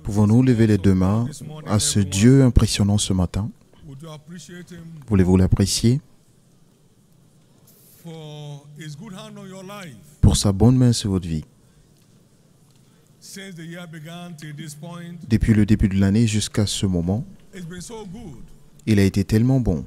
Pouvons-nous lever les deux mains à ce Dieu impressionnant ce matin? Voulez-vous l'apprécier pour sa bonne main sur votre vie? Depuis le début de l'année jusqu'à ce moment, il a été tellement bon.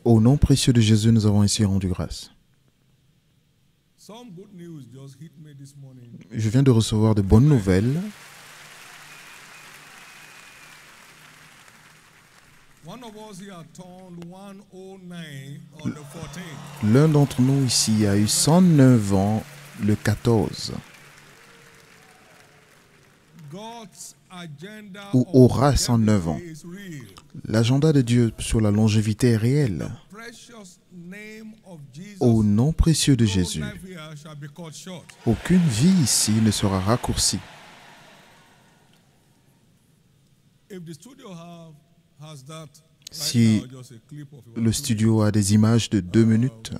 Au nom précieux de Jésus, nous avons ainsi rendu grâce. Je viens de recevoir de bonnes nouvelles. L'un d'entre nous ici a eu 109 ans le 14. Ou aura 109 ans. L'agenda de Dieu sur la longévité est réel. Au nom précieux de Jésus, aucune vie ici ne sera raccourcie. Si le studio a des images de 2 minutes,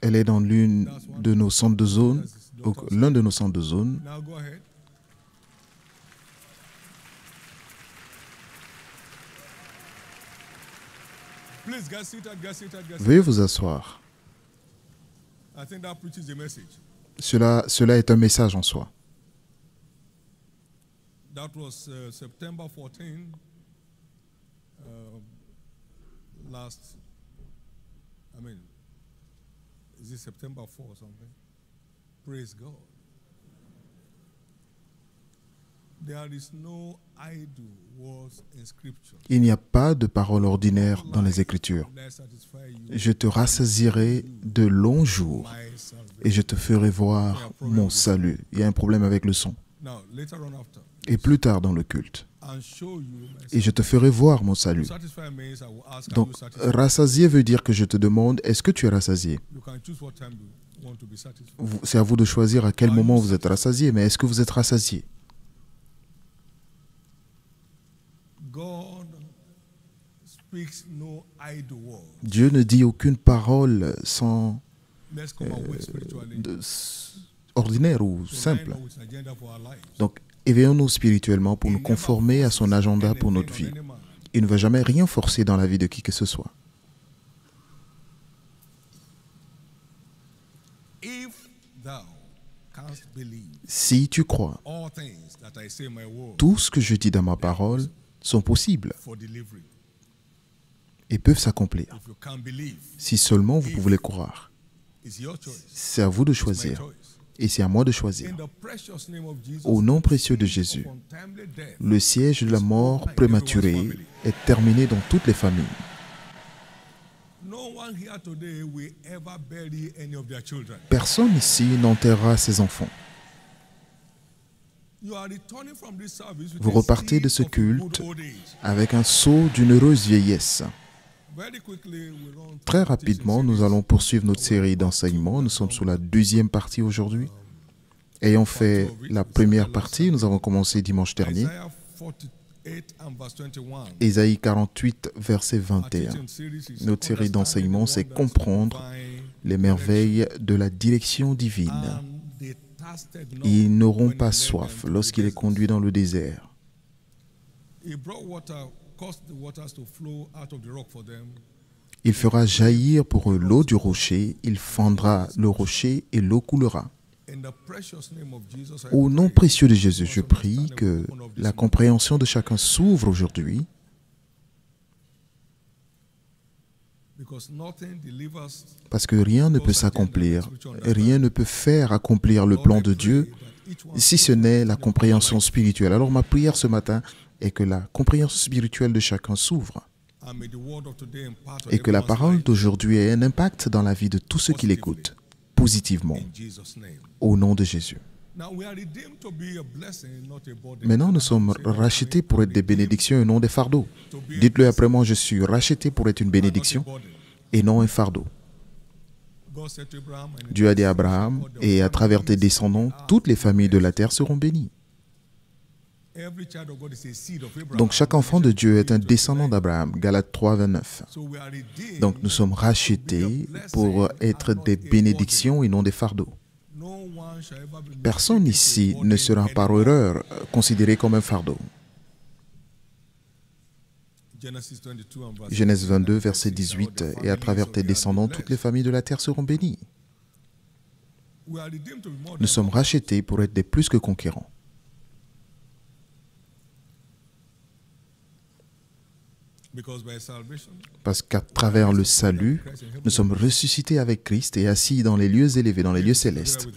elle est dans l'une de nos centres de zone, l'un de nos centres de zone. Veuillez vous asseoir. Cela est un message en soi. September 14, last. I mean, is it September 4 or something? Praise God. There is no idle words in Scripture. Il n'y a pas de parole ordinaire dans les Écritures. Je te rassasierai de longs jours et je te ferai voir mon salut. Il y a un problème avec le son. Et plus tard dans le culte. Et je te ferai voir mon salut. Donc, rassasié veut dire que je te demande, est-ce que tu es rassasié? C'est à vous de choisir à quel moment vous êtes rassasié, mais est-ce que vous êtes rassasié? Dieu ne dit aucune parole sans ordinaire ou simple. Donc, éveillons-nous spirituellement pour nous conformer à son agenda pour notre vie. Il ne va jamais rien forcer dans la vie de qui que ce soit. Si tu crois, tout ce que je dis dans ma parole sont possibles et peuvent s'accomplir. Si seulement vous pouvez les croire. C'est à vous de choisir. Et c'est à moi de choisir. Au nom précieux de Jésus, le siège de la mort prématurée est terminé dans toutes les familles. Personne ici n'enterrera ses enfants. Vous repartez de ce culte avec un sceau d'une heureuse vieillesse. Très rapidement, nous allons poursuivre notre série d'enseignements. Nous sommes sur la 2e partie aujourd'hui. Ayant fait la première partie, nous avons commencé dimanche dernier. Ésaïe 48, verset 21. Notre série d'enseignements, c'est comprendre les merveilles de la direction divine. Ils n'auront pas soif lorsqu'il est conduit dans le désert. Il fera jaillir pour eux l'eau du rocher, il fendra le rocher et l'eau coulera. Au nom précieux de Jésus, je prie que la compréhension de chacun s'ouvre aujourd'hui. Parce que rien ne peut s'accomplir, rien ne peut faire accomplir le plan de Dieu si ce n'est la compréhension spirituelle. Alors ma prière ce matin est que la compréhension spirituelle de chacun s'ouvre. et que la parole d'aujourd'hui ait un impact dans la vie de tous ceux qui l'écoutent, positivement, au nom de Jésus. Maintenant, nous sommes rachetés pour être des bénédictions et non des fardeaux. Dites-le après moi, je suis racheté pour être une bénédiction et non un fardeau. Dieu a dit à Abraham, et à travers tes descendants, toutes les familles de la terre seront bénies. Donc chaque enfant de Dieu est un descendant d'Abraham. Galates 3, 29. Donc nous sommes rachetés pour être des bénédictions et non des fardeaux. Personne ici ne sera par erreur considéré comme un fardeau. Genèse 22, verset 18. Et à travers tes descendants, toutes les familles de la terre seront bénies. Nous sommes rachetés pour être des plus que conquérants. Parce qu'à travers le salut, nous sommes ressuscités avec Christ et assis dans les lieux élevés, dans les lieux célestes.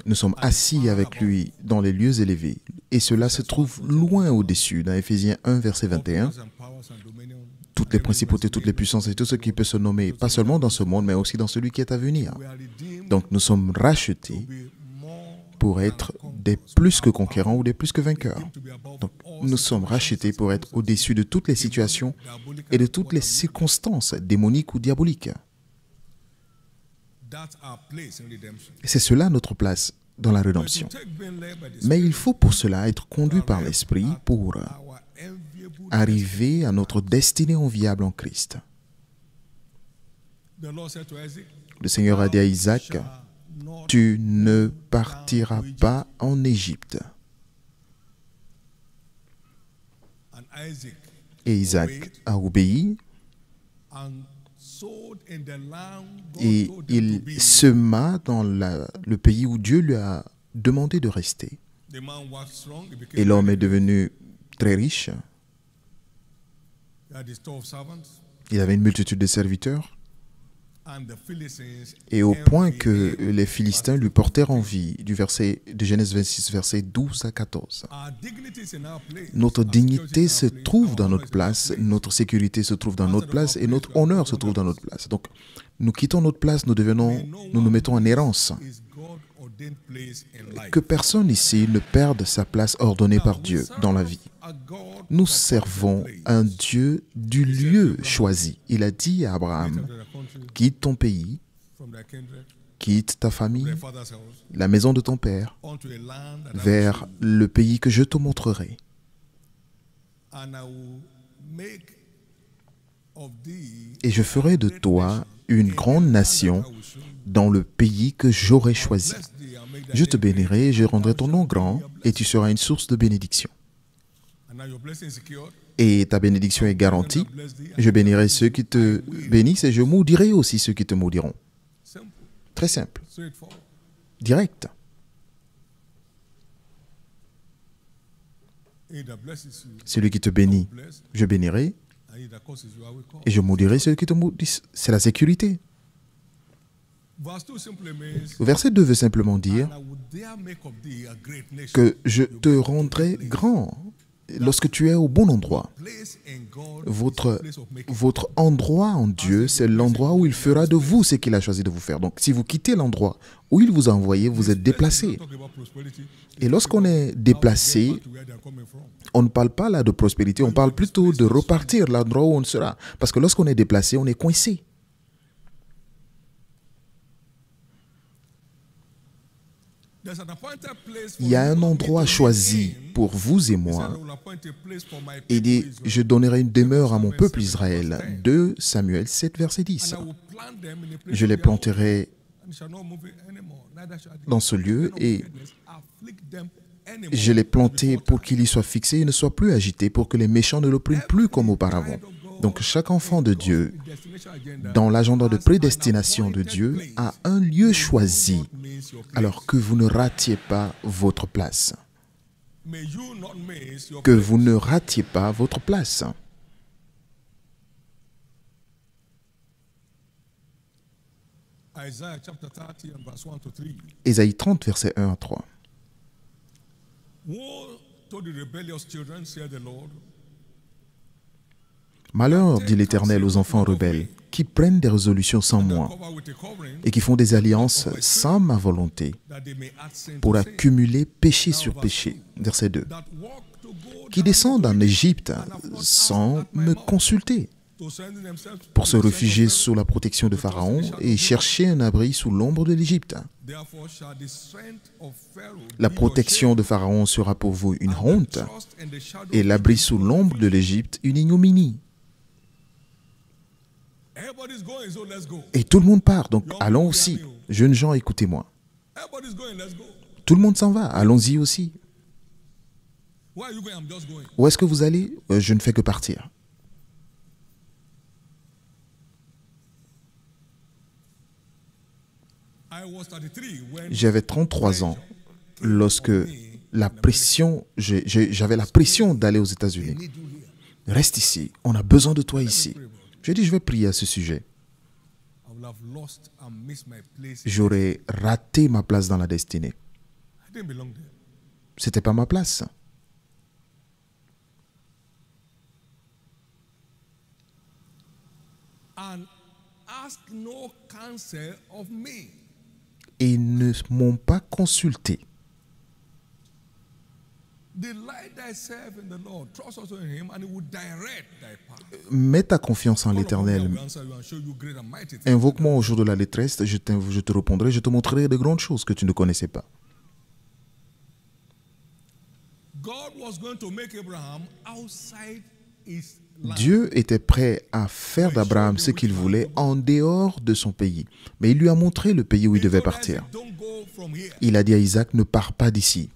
Nous sommes assis avec lui dans les lieux élevés. Et cela se trouve loin au-dessus. Dans Éphésiens 1, verset 21, toutes les principautés, toutes les puissances et tout ce qui peut se nommer, pas seulement dans ce monde, mais aussi dans celui qui est à venir. Donc nous sommes rachetés pour être des plus que conquérants ou des plus que vainqueurs. Donc, nous sommes rachetés pour être au-dessus de toutes les situations et de toutes les circonstances démoniques ou diaboliques. C'est cela notre place dans la rédemption. Mais il faut pour cela être conduit par l'Esprit pour arriver à notre destinée enviable en Christ. Le Seigneur a dit à Isaac, « Tu ne partiras pas en Égypte. » Et Isaac a obéi et il sema dans le pays où Dieu lui a demandé de rester. Et l'homme est devenu très riche. Il avait une multitude de serviteurs. Et au point que les Philistins lui portèrent envie, de Genèse 26, versets 12 à 14. Notre dignité se trouve dans notre place, notre sécurité se trouve dans notre place et notre honneur se trouve dans notre place. Donc, nous quittons notre place, nous nous mettons en errance. Que personne ici ne perde sa place ordonnée par Dieu dans la vie. Nous servons un Dieu du lieu choisi. Il a dit à Abraham, quitte ton pays, quitte ta famille, la maison de ton père, vers le pays que je te montrerai. Et je ferai de toi une grande nation dans le pays que j'aurai choisi. Je te bénirai et je rendrai ton nom grand et tu seras une source de bénédiction. Et ta bénédiction est garantie. Je bénirai ceux qui te bénissent et je maudirai aussi ceux qui te maudiront. Très simple. Direct. Celui qui te bénit, je bénirai et je maudirai ceux qui te maudissent. C'est la sécurité. Le verset 2 veut simplement dire que je te rendrai grand lorsque tu es au bon endroit. Votre endroit en Dieu, c'est l'endroit où il fera de vous ce qu'il a choisi de vous faire. Donc, si vous quittez l'endroit où il vous a envoyé, vous êtes déplacé. Et lorsqu'on est déplacé, on ne parle pas là de prospérité, on parle plutôt de repartir l'endroit où on sera. Parce que lorsqu'on est déplacé, on est coincé. Il y a un endroit choisi pour vous et moi. Il dit, je donnerai une demeure à mon peuple Israël. 2 Samuel 7, verset 10. Je les planterai dans ce lieu et je les planterai pour qu'ils y soient fixés et ne soient plus agités, pour que les méchants ne l'oppriment plus comme auparavant. Donc chaque enfant de Dieu, dans l'agenda de prédestination de Dieu, a un lieu choisi, alors que vous ne ratiez pas votre place. Que vous ne ratiez pas votre place. Ésaïe 30, versets 1 à 3. Woe to the rebellious children, saith the Lord, Malheur, dit l'Éternel aux enfants rebelles, qui prennent des résolutions sans moi et qui font des alliances sans ma volonté pour accumuler péché sur péché. Verset 2. Qui descendent en Égypte sans me consulter, pour se réfugier sous la protection de Pharaon et chercher un abri sous l'ombre de l'Égypte. La protection de Pharaon sera pour vous une honte et l'abri sous l'ombre de l'Égypte une ignominie. Et tout le monde part, donc allons aussi. Jeunes gens, écoutez-moi. Tout le monde s'en va, allons-y aussi. Où est-ce que vous allez? Je ne fais que partir. J'avais 33 ans lorsque j'avais la pression d'aller aux États-Unis. Reste ici, on a besoin de toi ici. J'ai dit, je vais prier à ce sujet. J'aurais raté ma place dans la destinée. Ce n'était pas ma place. Et ils ne m'ont pas consulté. Mets ta confiance en l'Éternel. Invoque-moi au jour de la détresse, je te répondrai, je te montrerai de grandes choses que tu ne connaissais pas. Dieu était prêt à faire d'Abraham ce qu'il voulait en dehors de son pays. Mais il lui a montré le pays où il devait partir. Il a dit à Isaac, ne pars pas d'ici.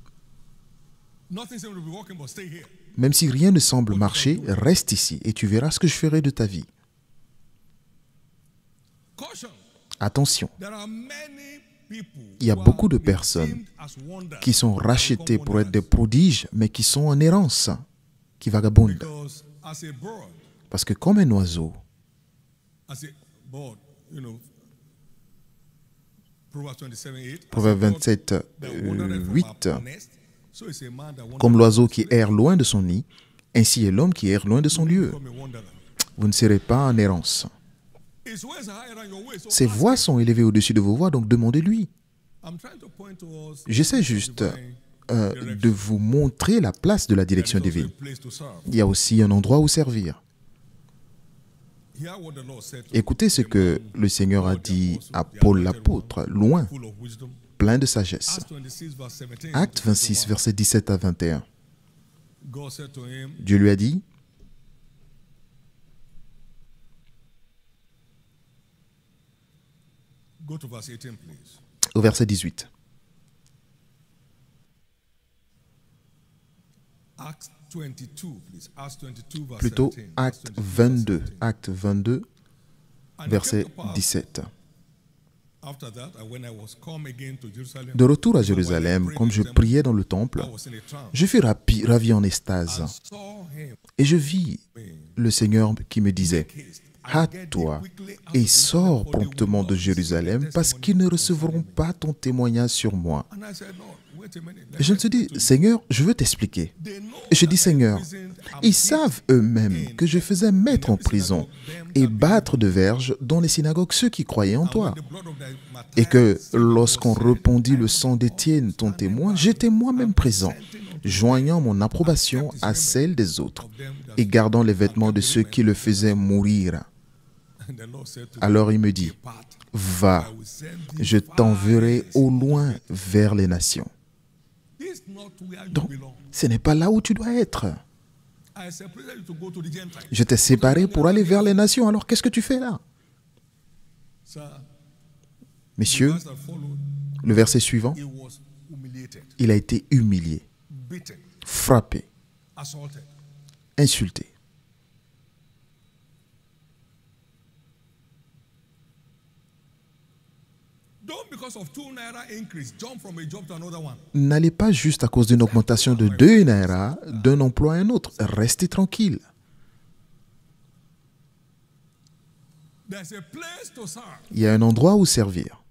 Même si rien ne semble marcher, reste ici et tu verras ce que je ferai de ta vie. Attention, il y a beaucoup de personnes qui sont rachetées pour être des prodiges, mais qui sont en errance, qui vagabondent. Parce que comme un oiseau, Proverbe 27, 8, comme l'oiseau qui erre loin de son nid, ainsi est l'homme qui erre loin de son lieu. Vous ne serez pas en errance. Ses voies sont élevées au-dessus de vos voies, donc demandez-lui. J'essaie juste de vous montrer la place de la direction divine. Il y a aussi un endroit où servir. Écoutez ce que le Seigneur a dit à Paul l'apôtre, loin, plein de sagesse. Acte 26, versets 17 à 21. Dieu lui a dit, au verset 18. Plutôt Acte 22, verset 17. De retour à Jérusalem, comme je priais dans le temple, je fus ravi en extase. Et je vis le Seigneur qui me disait, « Hâte-toi et sors promptement de Jérusalem, parce qu'ils ne recevront pas ton témoignage sur moi. » Et je me suis dit, Seigneur, je veux t'expliquer. Et je dis, Seigneur, ils savent eux-mêmes que je faisais mettre en prison et battre de verge dans les synagogues ceux qui croyaient en toi. Et que lorsqu'on répandit le sang d'Étienne, ton témoin, j'étais moi-même présent, joignant mon approbation à celle des autres et gardant les vêtements de ceux qui le faisaient mourir. Alors il me dit, va, je t'enverrai au loin vers les nations. Donc, ce n'est pas là où tu dois être. Je t'ai séparé pour aller vers les nations. Alors, qu'est-ce que tu fais là? Messieurs, le verset suivant, il a été humilié, frappé, insulté. N'allez pas juste à cause d'une augmentation de 2 naira d'un emploi à un autre. Restez tranquille. Il y a un endroit où servir.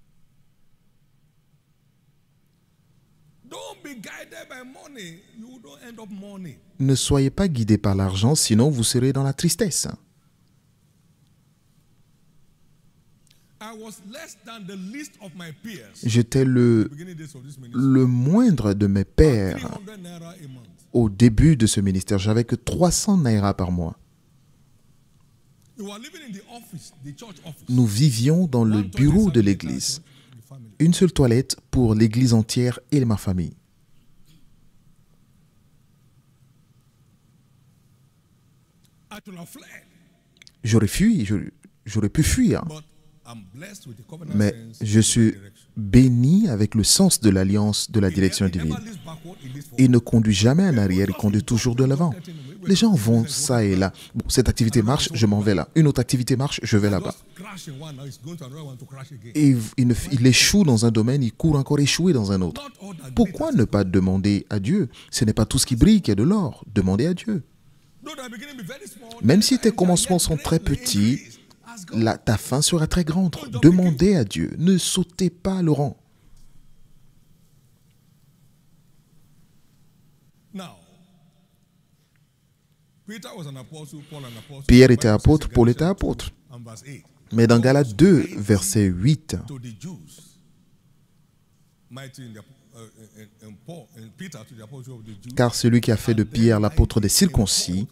Ne soyez pas guidés par l'argent, sinon vous serez dans la tristesse. J'étais le moindre de mes pairs au début de ce ministère. J'avais que 300 naira par mois. Nous vivions dans le bureau de l'église. Une seule toilette pour l'église entière et ma famille. J'aurais fui, j'aurais pu fuir. Mais je suis béni avec le sens de l'alliance de la direction divine. Il ne conduit jamais en arrière, il conduit toujours de l'avant. Les gens vont ça et là. Bon, cette activité marche, je m'en vais là. Une autre activité marche, je vais là-bas. Et il échoue dans un domaine, il court encore échouer dans un autre. Pourquoi ne pas demander à Dieu? Ce n'est pas tout ce qui brille qui est de l'or. Demandez à Dieu. Même si tes commencements sont très petits, ta fin sera très grande. Demandez à Dieu. Ne sautez pas le rang. Pierre était apôtre, Paul était apôtre. Mais dans Galates 2, verset 8, car celui qui a fait de Pierre l'apôtre des circoncis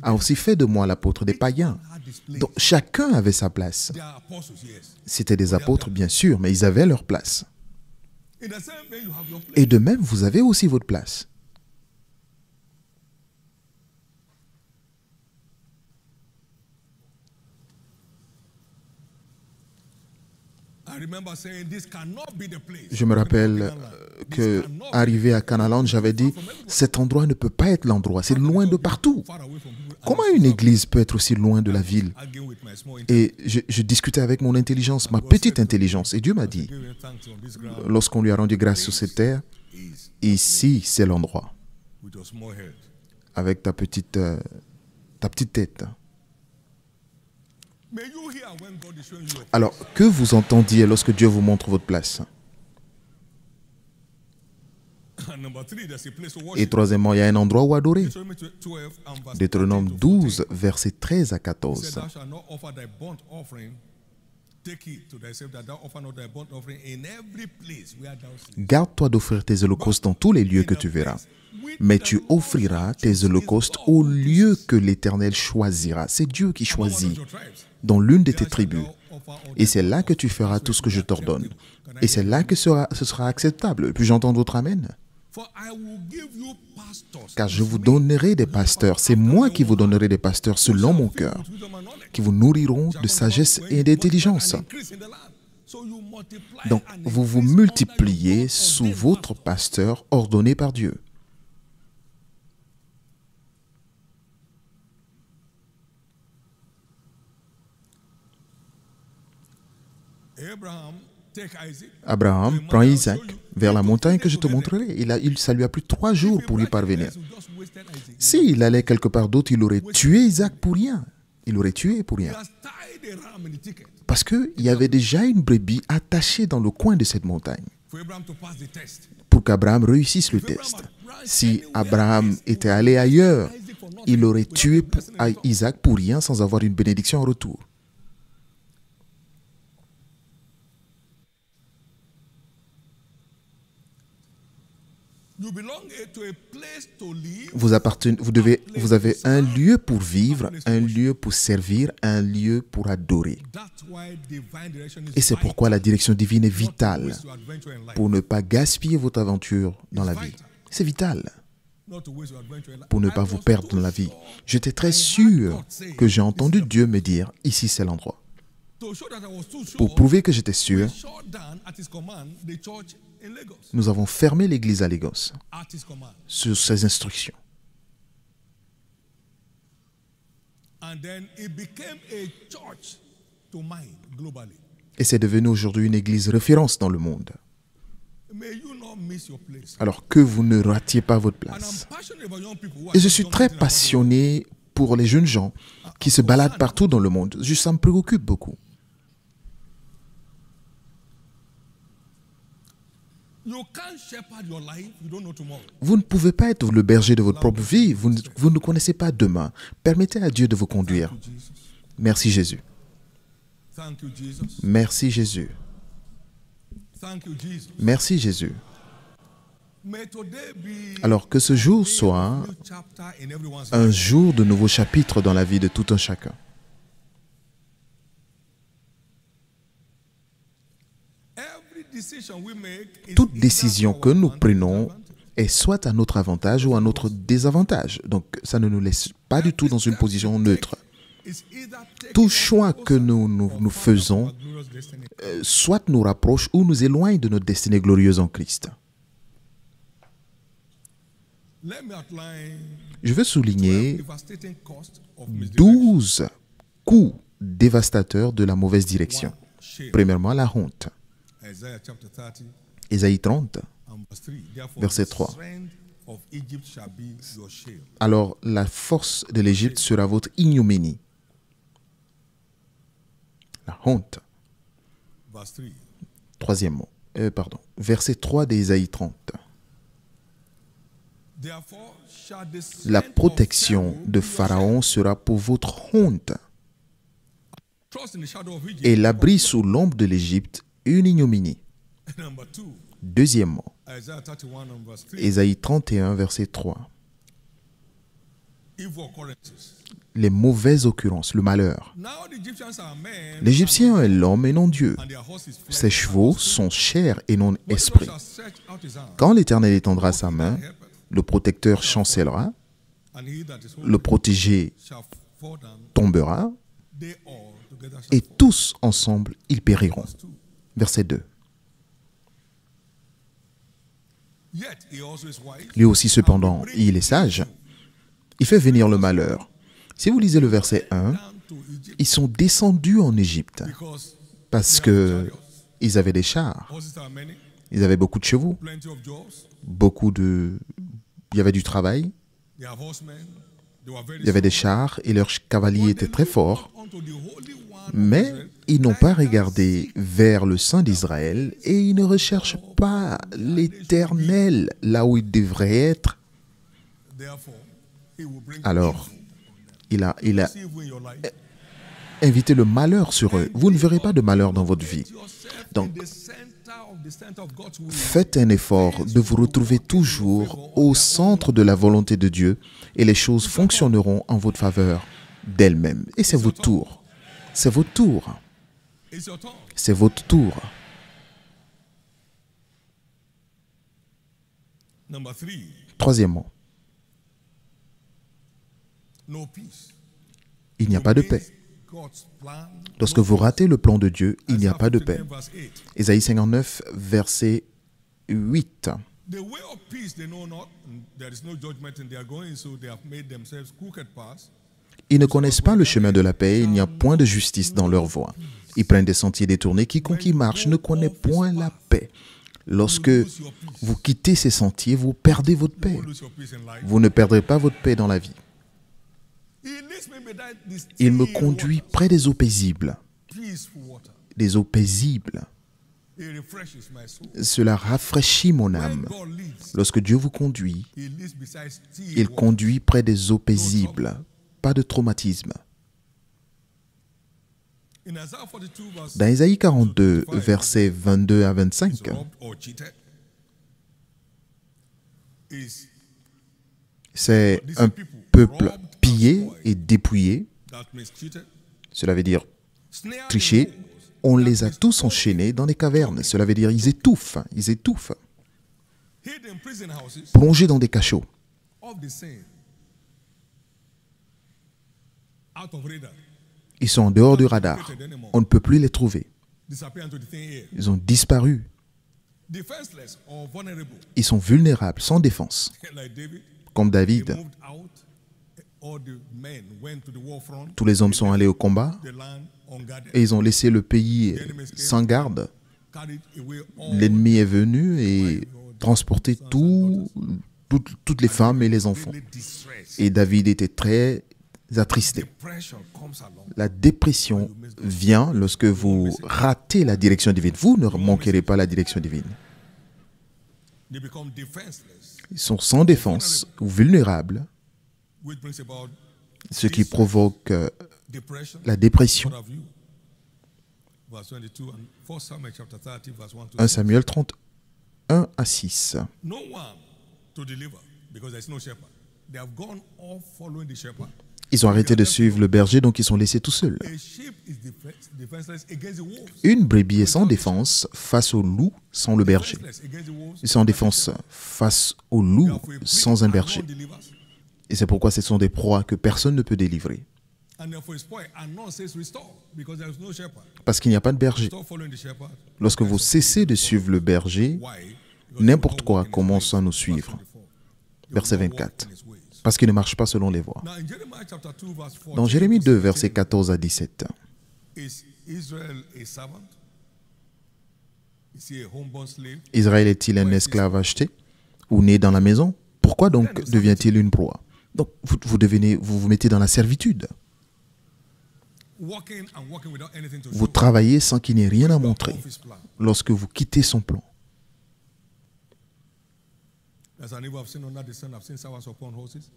a aussi fait de moi l'apôtre des païens. Donc chacun avait sa place. C'était des apôtres, bien sûr, mais ils avaient leur place. Et de même, vous avez aussi votre place. Je me rappelle que, arrivé à Canaland, j'avais dit, cet endroit ne peut pas être l'endroit, c'est loin de partout. Comment une église peut être aussi loin de la ville? Et je discutais avec mon intelligence, ma petite intelligence, et Dieu m'a dit, lorsqu'on lui a rendu grâce sur cette terre, ici c'est l'endroit, avec ta petite tête. Alors, que vous entendiez lorsque Dieu vous montre votre place? Et troisièmement, il y a un endroit où adorer. Deutéronome 12, versets 13 à 14. Garde-toi d'offrir tes holocaustes dans tous les lieux que tu verras. Mais tu offriras tes holocaustes au lieu que l'Éternel choisira. C'est Dieu qui choisit dans l'une de tes tribus. Et c'est là que tu feras tout ce que je t'ordonne. Et c'est là que ce sera acceptable. Puis-je entendre votre amen? Car je vous donnerai des pasteurs. C'est moi qui vous donnerai des pasteurs selon mon cœur, qui vous nourriront de sagesse et d'intelligence. Donc, vous vous multipliez sous votre pasteur ordonné par Dieu. Abraham prend Isaac vers la montagne que je te montrerai. Ça lui a pris 3 jours pour y parvenir. S'il allait quelque part d'autre, il aurait tué Isaac pour rien. Il aurait tué pour rien. Parce qu'il y avait déjà une brebis attachée dans le coin de cette montagne. Pour qu'Abraham réussisse le test. Si Abraham était allé ailleurs, il aurait tué Isaac pour rien sans avoir une bénédiction en retour. Vous avez un lieu pour vivre, un lieu pour servir, un lieu pour adorer. Et c'est pourquoi la direction divine est vitale, pour ne pas gaspiller votre aventure dans la vie. C'est vital, pour ne pas vous perdre dans la vie. J'étais très sûr que j'ai entendu Dieu me dire, ici c'est l'endroit. Pour prouver que j'étais sûr, nous avons fermé l'église à Lagos sur ses instructions. Et c'est devenu aujourd'hui une église référence dans le monde. Alors que vous ne ratiez pas votre place. Et je suis très passionné pour les jeunes gens qui se baladent partout dans le monde. Ça me préoccupe beaucoup. Vous ne pouvez pas être le berger de votre propre vie. Vous ne connaissez pas demain. Permettez à Dieu de vous conduire. Merci Jésus. Thank you, Jesus. Merci Jésus. Thank you, Jesus. Merci Jésus. May today be Alors que ce jour soit a new chapter in everyone's un life. jour de nouveaux chapitres dans la vie de tout un chacun. Every decision we make is Toute either décision to que our nous advantage prenons or disadvantage. est soit à notre avantage ou à notre désavantage. Donc ça ne nous laisse pas du tout dans une position neutre. It's either taken Tout us choix que closer nous or farther faisons from our glorious destiny. soit nous rapproche ou nous éloigne de notre destinée glorieuse en Christ. Let me outline Je veux souligner devastating cost of misdirection. 12 coups dévastateurs de la mauvaise direction. One, shame. Premièrement, la honte. Isaiah chapter 30 Ésaïe 30, and verse 3. Therefore, Verset the 3. strength of Egypt shall be your shame. alors la force de l'Égypte sera votre ignominie. La honte. Verse 3. Troisièmement, verset 3 d'Ésaïe 30. Therefore shall the La strength of protection Pharaoh de be your Pharaon sera pour votre honte, shame. Trust in the shadow of Egypt. et l'abri sous l'ombre de l'Égypte une ignominie. Number 2. Deuxièmement, Isaiah 31 and verse 3. Ésaïe 31, verset 3. Evil occurrences. Les mauvaises occurrences, le malheur. Now the Egyptians are men. L'Égyptien est l'homme et non Dieu. And their horses flesh. Ses chevaux sont chair et non When the Lord esprit. shall stretch out his arm, Quand l'Éternel étendra sa main, le protecteur chancellera, and he that is le holy protégé shall fall down, tombera, they all together shall et fall. tous ensemble ils périront. Verse 2. Verset 2. Yet he also is wise. Lui aussi cependant, il est sage. Il fait venir le malheur. Si vous lisez le verset 1, Down to Egypt ils sont descendus en Égypte because parce que ils avaient des chars, horses are many, ils avaient beaucoup de chevaux, plenty of jobs. il y avait du travail, They have horsemen. They were very il y avait des strong. chars et leurs cavaliers étaient très forts. Unto the Holy One of Mais Israel, ils n'ont pas regardé vers le Saint d'Israël et ils ne recherchent pas l'Éternel là où il devrait être. therefore, he will bring Alors, il a evil in your life. invité le malheur sur eux. Vous ne verrez pas de malheur dans votre vie. Yourself Donc, in the center of God's will. faites un effort de vous retrouver toujours au centre de la volonté de Dieu et les choses fonctionneront en votre faveur d'elles-mêmes. Et c'est votre tour. C'est votre tour. It's your turn. C'est votre tour. Number 3, Troisièmement, no peace. il n'y a pas de paix. God's plan. Lorsque vous ratez le plan de Dieu, il n'y a pas de paix. Verse 8. Ésaïe 59, verset 8. The way of peace they know not, and there is no judgment in their going, so they have made themselves crooked paths. Ils ne connaissent pas le chemin de la paix, il n'y a point de justice dans leur voie. Ils prennent des sentiers détournés, quiconque y marche ne connaît point la paix. Lorsque vous quittez ces sentiers, vous perdez votre paix. You lose your peace in life. Vous ne perdrez pas votre paix dans la vie. He leads me beside this Il me still conduit water, près des eaux paisibles. peaceful water. Des eaux paisibles. He refreshes my soul. Cela rafraîchit mon When âme. God leads, Lorsque Dieu vous conduit, he leads beside still il water. conduit près des eaux paisibles. Pas de traumatisme. In Isaiah 42 verse Dans Ésaïe 42, versets 22 à 25, robbed or cheated is c'est un peuple pillé et dépouillé. that means cheated. Cela veut dire Snare tricher. On les a tous enchaînés dans des cavernes. Cela veut dire ils étouffent. Ils étouffent. hid in prison houses Plongés dans des cachots. of the same. Out of radar. Ils sont en dehors du radar. On ne peut plus les trouver. Disappear into the thin air. Ils ont disparu. Defenseless or vulnerable. Ils sont vulnérables, sans défense. Like David, Comme he David. moved out. All the men went to the war front. Tous les hommes sont allés au combat The land unguarded. et ils ont laissé le pays sans garde. Carried away all L'ennemi est venu et transporté toutes les femmes et les enfants. really distress. Et David était très attristé. Depression comes along. La dépression vient lorsque vous ratez la direction divine. Vous ne manquerez pas la direction divine. They become defenseless, Ils sont sans défense ou vulnérables, which brings about ce qui provoque depression. la dépression. What have you? verse 22, and 1 Samuel chapter 30, verse 1 to 1 6. Samuel 31 à 6. No one to deliver, because there's no shepherd. They have gone off following the shepherd. Ils ont arrêté de suivre le berger, donc ils sont laissés tout seuls. A sheep is defenseless against the wolves. Une brebis est sans défense face au loup sans le berger. Defenseless against the wolves. Ils sont en défense face au loup Therefore, a priest sans un berger. and none delivers. Et c'est pourquoi ce sont des proies que personne ne peut délivrer. And therefore, a spoil and none says restore, because there is no shepherd. Parce qu'il n'y a pas de berger. Stop following the shepherd. Lorsque vous cessez de suivre le berger, Why? n'importe quoi commence à nous suivre. Verset 24. Parce qu'il ne marche pas selon les voies. Now, in Jeremiah chapter 2, verse 14, Dans Jérémie 2, versets 14 à 17. is Israel a servant? Is he a homeborn slave? Israël est-il un esclave acheté ou né dans la maison? Pourquoi donc devient-il une proie? Donc vous vous mettez dans la servitude. Working and working without anything to Vous show. travaillez sans qu'il n'ait rien à montrer Off his plan. lorsque vous quittez son plan. As an evil I've seen under the sun, I've seen servants upon horses,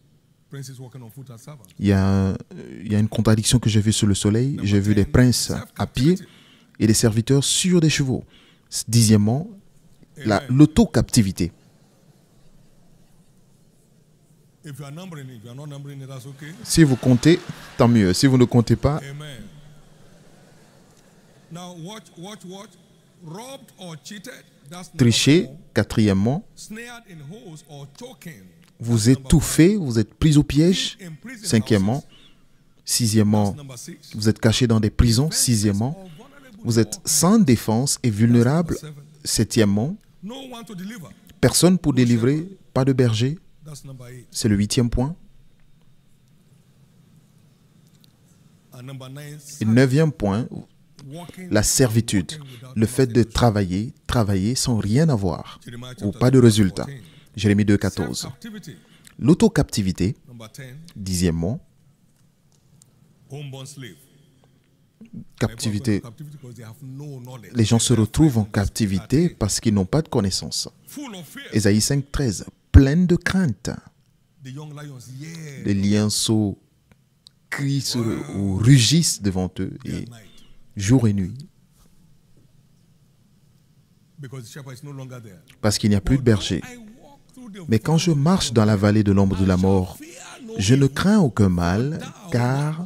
princes walking on foot as servants. Il y a une contradiction que j'ai vue sur le soleil. J'ai vu des princes à pied et des serviteurs sur des chevaux. Dixièmement, l'auto-captivité. If you are numbering it, if you are not numbering it, that's okay. Si vous comptez, tant mieux. Si vous ne comptez pas, Amen. Now watch. Robbed or cheated, that's number trichez. 4. Quatrièmement, Snared in holes or choking. vous étouffez, vous êtes pris au piège. In prison Cinquièmement. houses, Sixièmement, that's number 6. vous êtes caché dans des prisons. Sixièmement, vous êtes sans défense et vulnérable. Septièmement, No one to deliver. personne pour délivrer, pas de berger. That's number 8. C'est le huitième point. And number 9, Et neuvième point, walking la servitude. Le fait de travailler sans rien avoir Jeremiah ou chapter pas de 2, verse résultat. 14. Jérémie 2, 14. Self-captivity. L'autocaptivité, Number 10, dixièmement. homeborn slave. Captivité. Captivity because they have no knowledge. Les gens se retrouvent en captivité parce qu'ils n'ont pas de connaissance. Full of fear. Ésaïe 5, 13. Pleine de crainte. The young lions, yeah, Les lionceaux crient ou rugissent devant eux, day et and night. jour et nuit, Because the shepherd is no longer there. parce qu'il n'y a plus de berger. I walk through the Mais quand je marche dans la vallée de l'ombre de la mort, fear no je ne crains aucun mal, car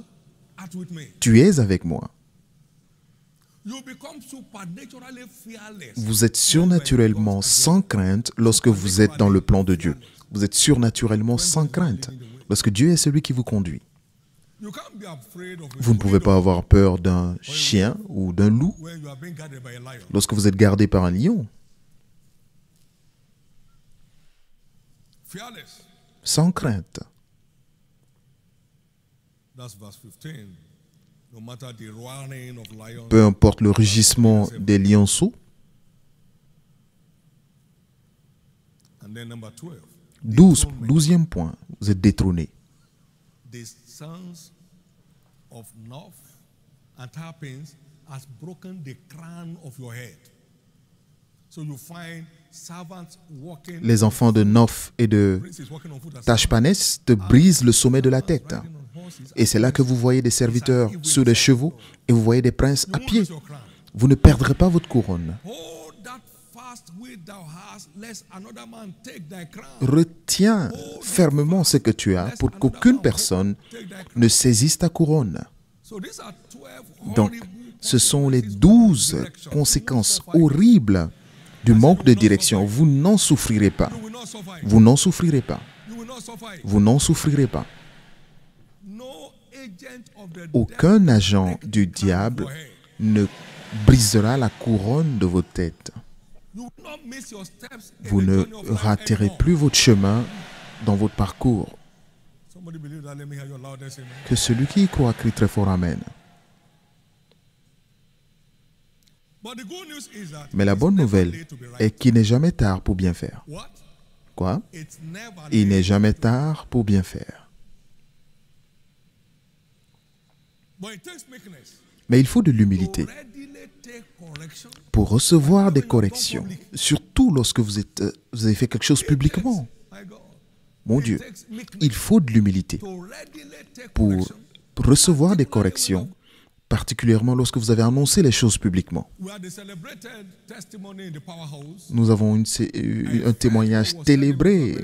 art with me. tu es avec moi. You become supernaturally fearless. Vous êtes surnaturellement sans crainte lorsque vous êtes dans le plan de Dieu. Vous êtes surnaturellement sans crainte lorsque Dieu est celui qui vous conduit. You can't be afraid of Vous ne pouvez pas avoir peur d'un chien ou d'un loup when you are being guarded by a lion. lorsque vous êtes gardé par un lion. Fearless. Sans crainte. That's verse 15. No matter the roaring of lions, Peu importe le rugissement des lionceaux. and then number 12. 12e point. Vous êtes détrôné. The sons of Noph and Tarpins has broken the crown of your head. So you find servants walking. Les enfants de Noph et de Princes walking on foot as Tachpanès te brisent le sommet de la tête. riding on horses. Et c'est là que vous voyez des serviteurs sur des chevaux et vous voyez des princes à You pied. lose your crown. Vous ne perdrez pas votre couronne. Hold that fast which thou hast, lest another man take thy crown. Retiens fermement ce que tu as pour qu'aucune personne ne saisisse ta couronne. So these are 12 Donc, horrible ce sont les 12 conséquences horribles du manque de direction. Vous n'en souffrirez pas. You will not suffer it. Vous n'en souffrirez pas. You will not suffer it. Vous n'en souffrirez pas. No agent of the Aucun devil agent break du the crown diable of your head. ne brisera la couronne de votre tête. You will not miss your steps in Vous the ne journey of life raterez anymore. plus votre chemin dans votre parcours. Somebody believe that. Let me hear your loudest amen. Que celui qui y croit crie très fort Amen. But the good news is that Mais la it's bonne never nouvelle late to be right. est qu'il n'est jamais tard pour bien faire. What? Quoi? It's never Il n'est late. jamais tard pour bien faire. But it takes meekness Mais il faut de to l'humilité readily take correction. pour recevoir des corrections, surtout lorsque vous avez fait quelque chose publiquement. My God. Mon It Dieu, takes meekness il faut de l'humilité to readily take pour correction. recevoir des corrections, particulièrement lorsque vous avez annoncé les choses publiquement. Nous avons un témoignage célébré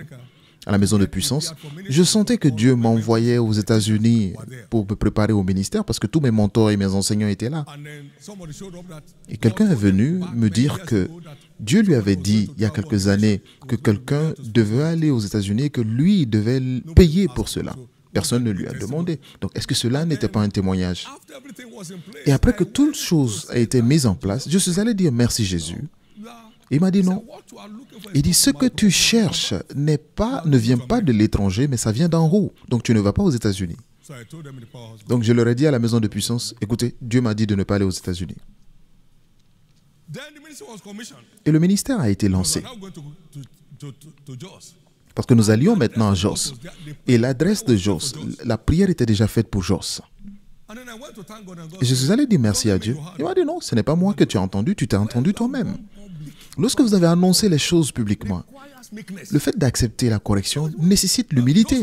à la maison de puissance. Je sentais que Dieu m'envoyait aux États-Unis pour me préparer au ministère parce que tous mes mentors et mes enseignants étaient là. Et quelqu'un est venu me dire que Dieu lui avait dit il y a quelques années que quelqu'un devait aller aux États-Unis et que lui devait payer pour cela. Personne ne lui a demandé. Donc, est-ce que cela n'était pas un témoignage? Et après que toute chose a été mise en place, je suis allé dire merci Jésus. Il m'a dit non. Il dit, ce que tu cherches ne vient pas de l'étranger, mais ça vient d'en haut. Donc, tu ne vas pas aux États-Unis. Donc, je leur ai dit à la maison de puissance, écoutez, Dieu m'a dit de ne pas aller aux États-Unis. Et le ministère a été lancé. Parce que nous allions maintenant à Jos. Et l'adresse de Jos, la prière était déjà faite pour Jos. Et je suis allé dire merci à Dieu. Il m'a dit non, ce n'est pas moi que tu as entendu, tu t'es entendu toi-même. Lorsque vous avez annoncé les choses publiquement, le fait d'accepter la correction nécessite l'humilité.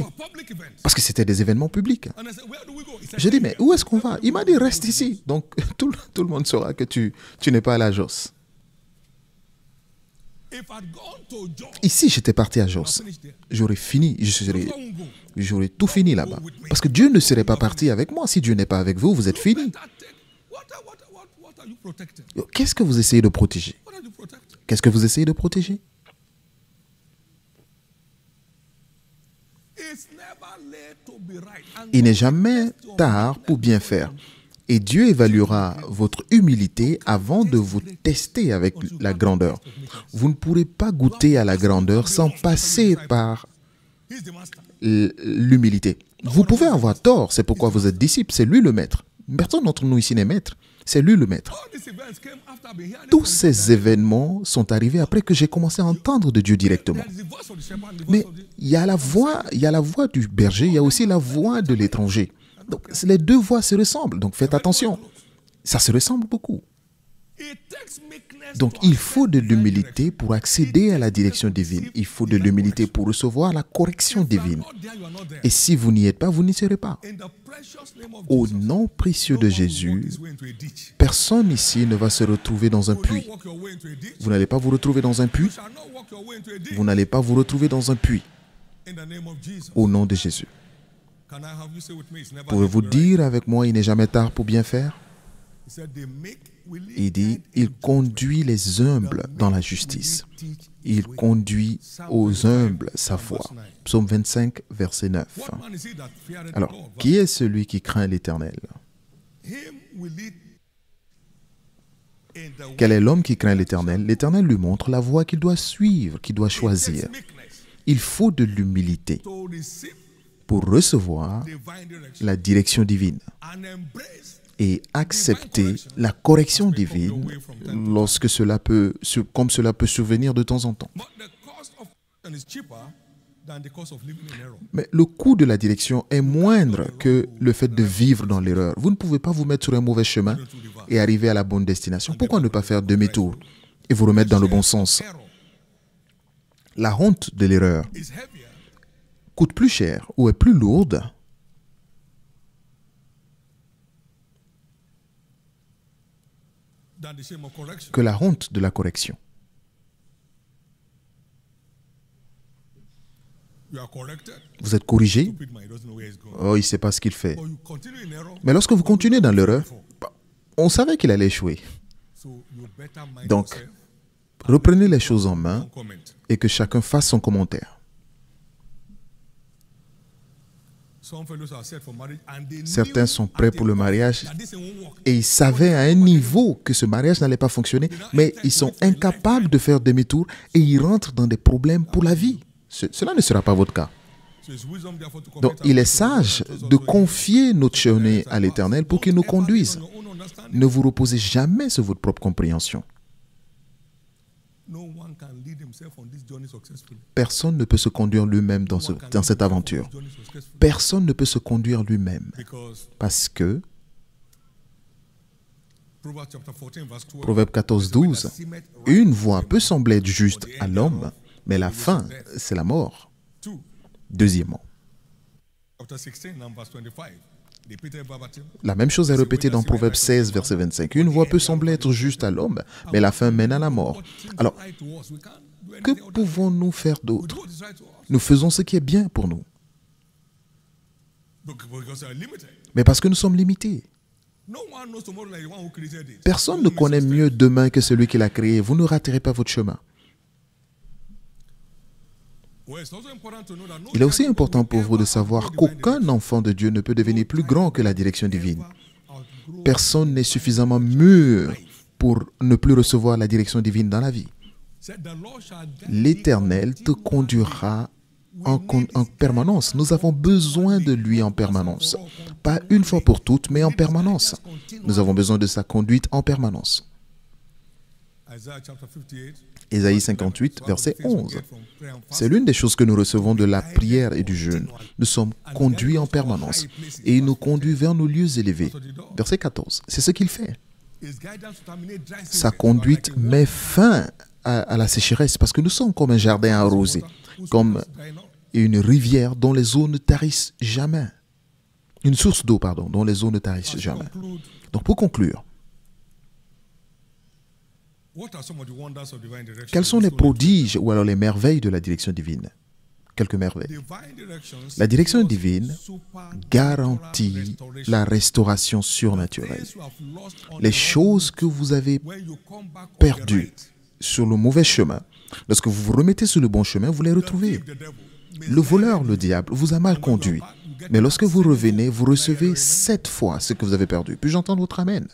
Parce que c'était des événements publics. J'ai dit, mais où est-ce qu'on va? Il m'a dit, reste ici. Donc, tout le monde saura que tu n'es pas à la Jos. Ici, j'étais parti à Jos. J'aurais fini, j'aurais tout fini là-bas. Parce que Dieu ne serait pas parti avec moi. Si Dieu n'est pas avec vous, vous êtes fini. Qu'est-ce que vous essayez de protéger? Qu'est-ce que vous essayez de protéger? Il n'est jamais tard pour bien faire. Et Dieu évaluera votre humilité avant de vous tester avec la grandeur. Vous ne pourrez pas goûter à la grandeur sans passer par l'humilité. Vous pouvez avoir tort, c'est pourquoi vous êtes disciple, c'est lui le maître. Personne d'entre nous ici n'est maître, c'est lui le maître. Tous ces événements sont arrivés après que j'ai commencé à entendre de Dieu directement. Mais il y a la voix du berger, il y a aussi la voix de l'étranger. Donc, les deux voix se ressemblent, donc faites attention. Ça se ressemble beaucoup. Donc, il faut de l'humilité pour accéder à la direction divine. Il faut de l'humilité pour recevoir la correction divine. Et si vous n'y êtes pas, vous n'y serez pas. Au nom précieux de Jésus, personne ici ne va se retrouver dans un puits. Vous n'allez pas vous retrouver dans un puits. Vous n'allez pas vous retrouver dans un puits. Au nom de Jésus. Pouvez-vous dire avec moi, il n'est jamais tard pour bien faire? Il dit, il conduit les humbles dans la justice. Il conduit aux humbles sa foi. Psaume 25, verset 9. Alors, qui est celui qui craint l'Éternel? Quel est l'homme qui craint l'Éternel? L'Éternel lui montre la voie qu'il doit suivre, qu'il doit choisir. Il faut de l'humilité pour recevoir la direction divine et accepter la correction divine lorsque comme cela peut survenir de temps en temps. Mais le coût de la direction est moindre que le fait de vivre dans l'erreur. Vous ne pouvez pas vous mettre sur un mauvais chemin et arriver à la bonne destination. Pourquoi ne pas faire demi-tour et vous remettre dans le bon sens? La honte de l'erreur coûte plus cher ou est plus lourde que la honte de la correction. Vous êtes corrigé. Oh, il ne sait pas ce qu'il fait. Mais lorsque vous continuez dans l'erreur, on savait qu'il allait échouer. Donc, reprenez les choses en main et que chacun fasse son commentaire. Certains sont prêts pour le mariage et ils savaient à un niveau que ce mariage n'allait pas fonctionner, mais ils sont incapables de faire demi-tour et ils rentrent dans des problèmes pour la vie. Cela ne sera pas votre cas. Donc, il est sage de confier notre journée à l'Éternel pour qu'il nous conduise. Ne vous reposez jamais sur votre propre compréhension. Personne ne peut se conduire lui-même dans cette aventure. Personne ne peut se conduire lui-même. Parce que, Proverbe 14, 12, une voie peut sembler être juste à l'homme, mais la fin, c'est la mort. Deuxièmement, La même chose est répétée dans Proverbe 16, verset 25. Une voix peut sembler être juste à l'homme, mais la fin mène à la mort. Alors, que pouvons-nous faire d'autre? Nous faisons ce qui est bien pour nous. Mais parce que nous sommes limités. Personne ne connaît mieux demain que celui qui l'a créé. Vous ne raterez pas votre chemin. Il est aussi important pour vous de savoir qu'aucun enfant de Dieu ne peut devenir plus grand que la direction divine. Personne n'est suffisamment mûr pour ne plus recevoir la direction divine dans la vie. L'Éternel te conduira en permanence. Nous avons besoin de lui en permanence. Pas une fois pour toutes, mais en permanence. Nous avons besoin de sa conduite en permanence. Ésaïe 58, verset 11. C'est l'une des choses que nous recevons de la prière et du jeûne. Nous sommes conduits en permanence et il nous conduit vers nos lieux élevés. Verset 14. C'est ce qu'il fait. Sa conduite met fin à la sécheresse parce que nous sommes comme un jardin arrosé, comme une rivière dont les eaux ne tarissent jamais. Une source d'eau, pardon, dont les eaux ne tarissent jamais. Donc pour conclure, quels sont les prodiges ou alors les merveilles de la direction divine? Quelques merveilles. La direction divine garantit la restauration surnaturelle. Les choses que vous avez perdues sur le mauvais chemin, lorsque vous vous remettez sur le bon chemin, vous les retrouvez. Le voleur, le diable, vous a mal conduit. Mais lorsque vous revenez, vous recevez 7 fois ce que vous avez perdu. Puis-je entendre votre amen?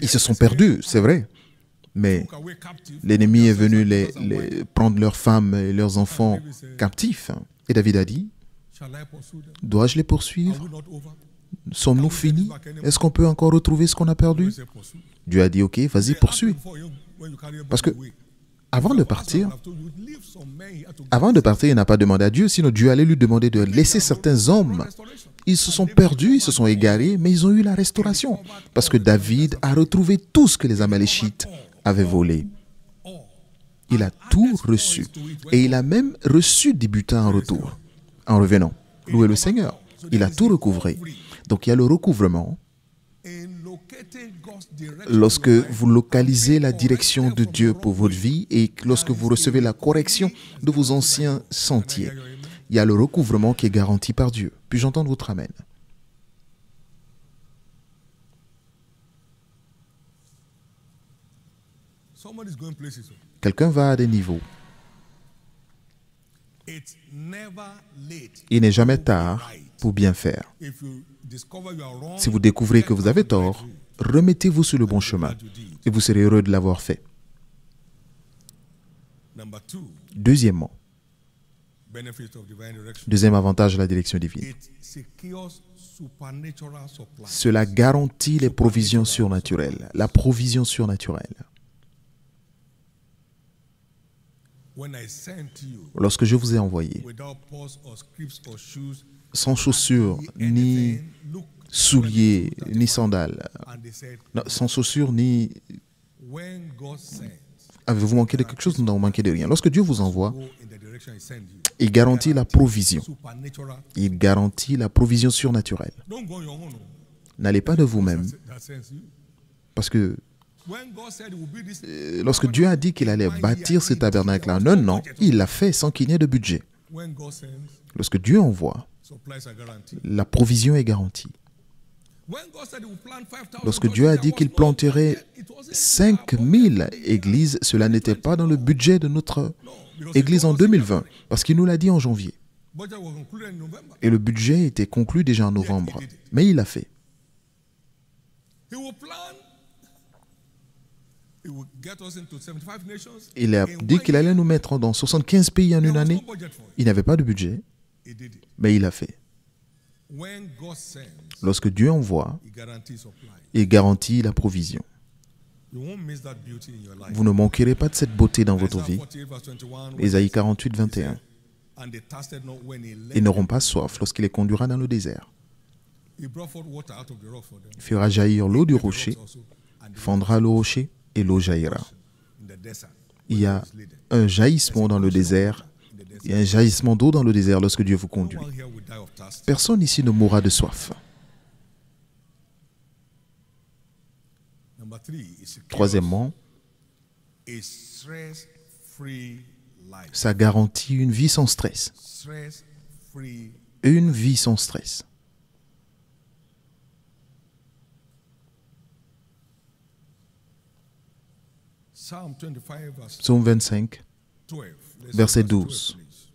Ils se sont perdus, c'est vrai. Mais l'ennemi est venu prendre leurs femmes et leurs enfants captifs. Et David a dit, dois-je les poursuivre? Sommes-nous finis? Est-ce qu'on peut encore retrouver ce qu'on a perdu? Dieu a dit, ok, vas-y, poursuis. Parce que avant de partir, il n'a pas demandé à Dieu, sinon Dieu allait lui demander de laisser certains hommes. Ils se sont perdus, ils se sont égarés, mais ils ont eu la restauration. Parce que David a retrouvé tout ce que les Amaléchites avaient volé. Il a tout reçu. Et il a même reçu des butins en retour, en revenant. Louez le Seigneur. Il a tout recouvré. Donc il y a le recouvrement. Lorsque vous localisez la direction de Dieu pour votre vie et lorsque vous recevez la correction de vos anciens sentiers, il y a le recouvrement qui est garanti par Dieu. Puis-je entendre votre amen? Quelqu'un va à des niveaux. Il n'est jamais tard pour bien faire. Si vous découvrez que vous avez tort, remettez-vous sur le bon chemin et vous serez heureux de l'avoir fait. Deuxièmement, deuxième avantage de la direction divine. Cela garantit les provisions surnaturelles, la provision surnaturelle. Lorsque je vous ai envoyé, sans chaussures, ni souliers, ni sandales, non, sans chaussures, ni... Avez-vous manqué de quelque chose? Nous n'avons manqué de rien. Lorsque Dieu vous envoie, il garantit la provision. Il garantit la provision surnaturelle. N'allez pas de vous-même. Parce que lorsque Dieu a dit qu'il allait bâtir ce tabernacle en un an, il l'a fait sans qu'il n'y ait de budget. Lorsque Dieu envoie, la provision est garantie. Lorsque Dieu a dit qu'il planterait 5000 églises, cela n'était pas dans le budget de notre église en 2020, parce qu'il nous l'a dit en janvier. Et le budget était conclu déjà en novembre, mais il l'a fait. Il a dit qu'il allait nous mettre dans 75 pays en une année. Il n'avait pas de budget, mais il l'a fait. Lorsque Dieu envoie, il garantit la provision. Vous ne manquerez pas de cette beauté dans votre vie. Ésaïe 48, 21. Ils n'auront pas soif lorsqu'il les conduira dans le désert. Il fera jaillir l'eau du rocher, fendra le rocher et l'eau jaillira. Il y a un jaillissement dans le désert Il y a un jaillissement d'eau dans le désert lorsque Dieu vous No conduit. one here will die of thirst. Personne ici ne mourra de soif. Number 3 is Troisièmement, a stress-free life. ça garantit une vie sans stress. Stress-free. Une vie sans stress. Psalm 25, verse Psaume 25, 12. Let's verset read verse 12. 12, please.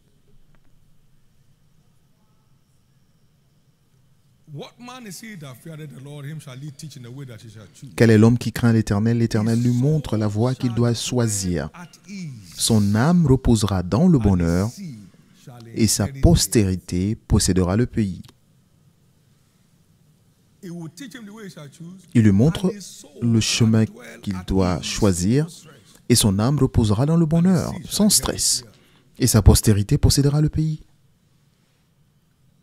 What man is he that feareth the Lord? Him shall he teach in the way that he shall choose. Quel est l'homme qui craint l'Éternel? L'Éternel lui montre la voie qu'il doit choisir. At ease. Son âme reposera dans le bonheur Sea shall et sa inherit it. postérité possédera le pays. He will teach him the way he shall choose. Il lui montre And his soul le chemin shall dwell qu'il at doit ease, choisir no stress. et son âme reposera dans le bonheur, sans stress. Et sa postérité possédera le pays.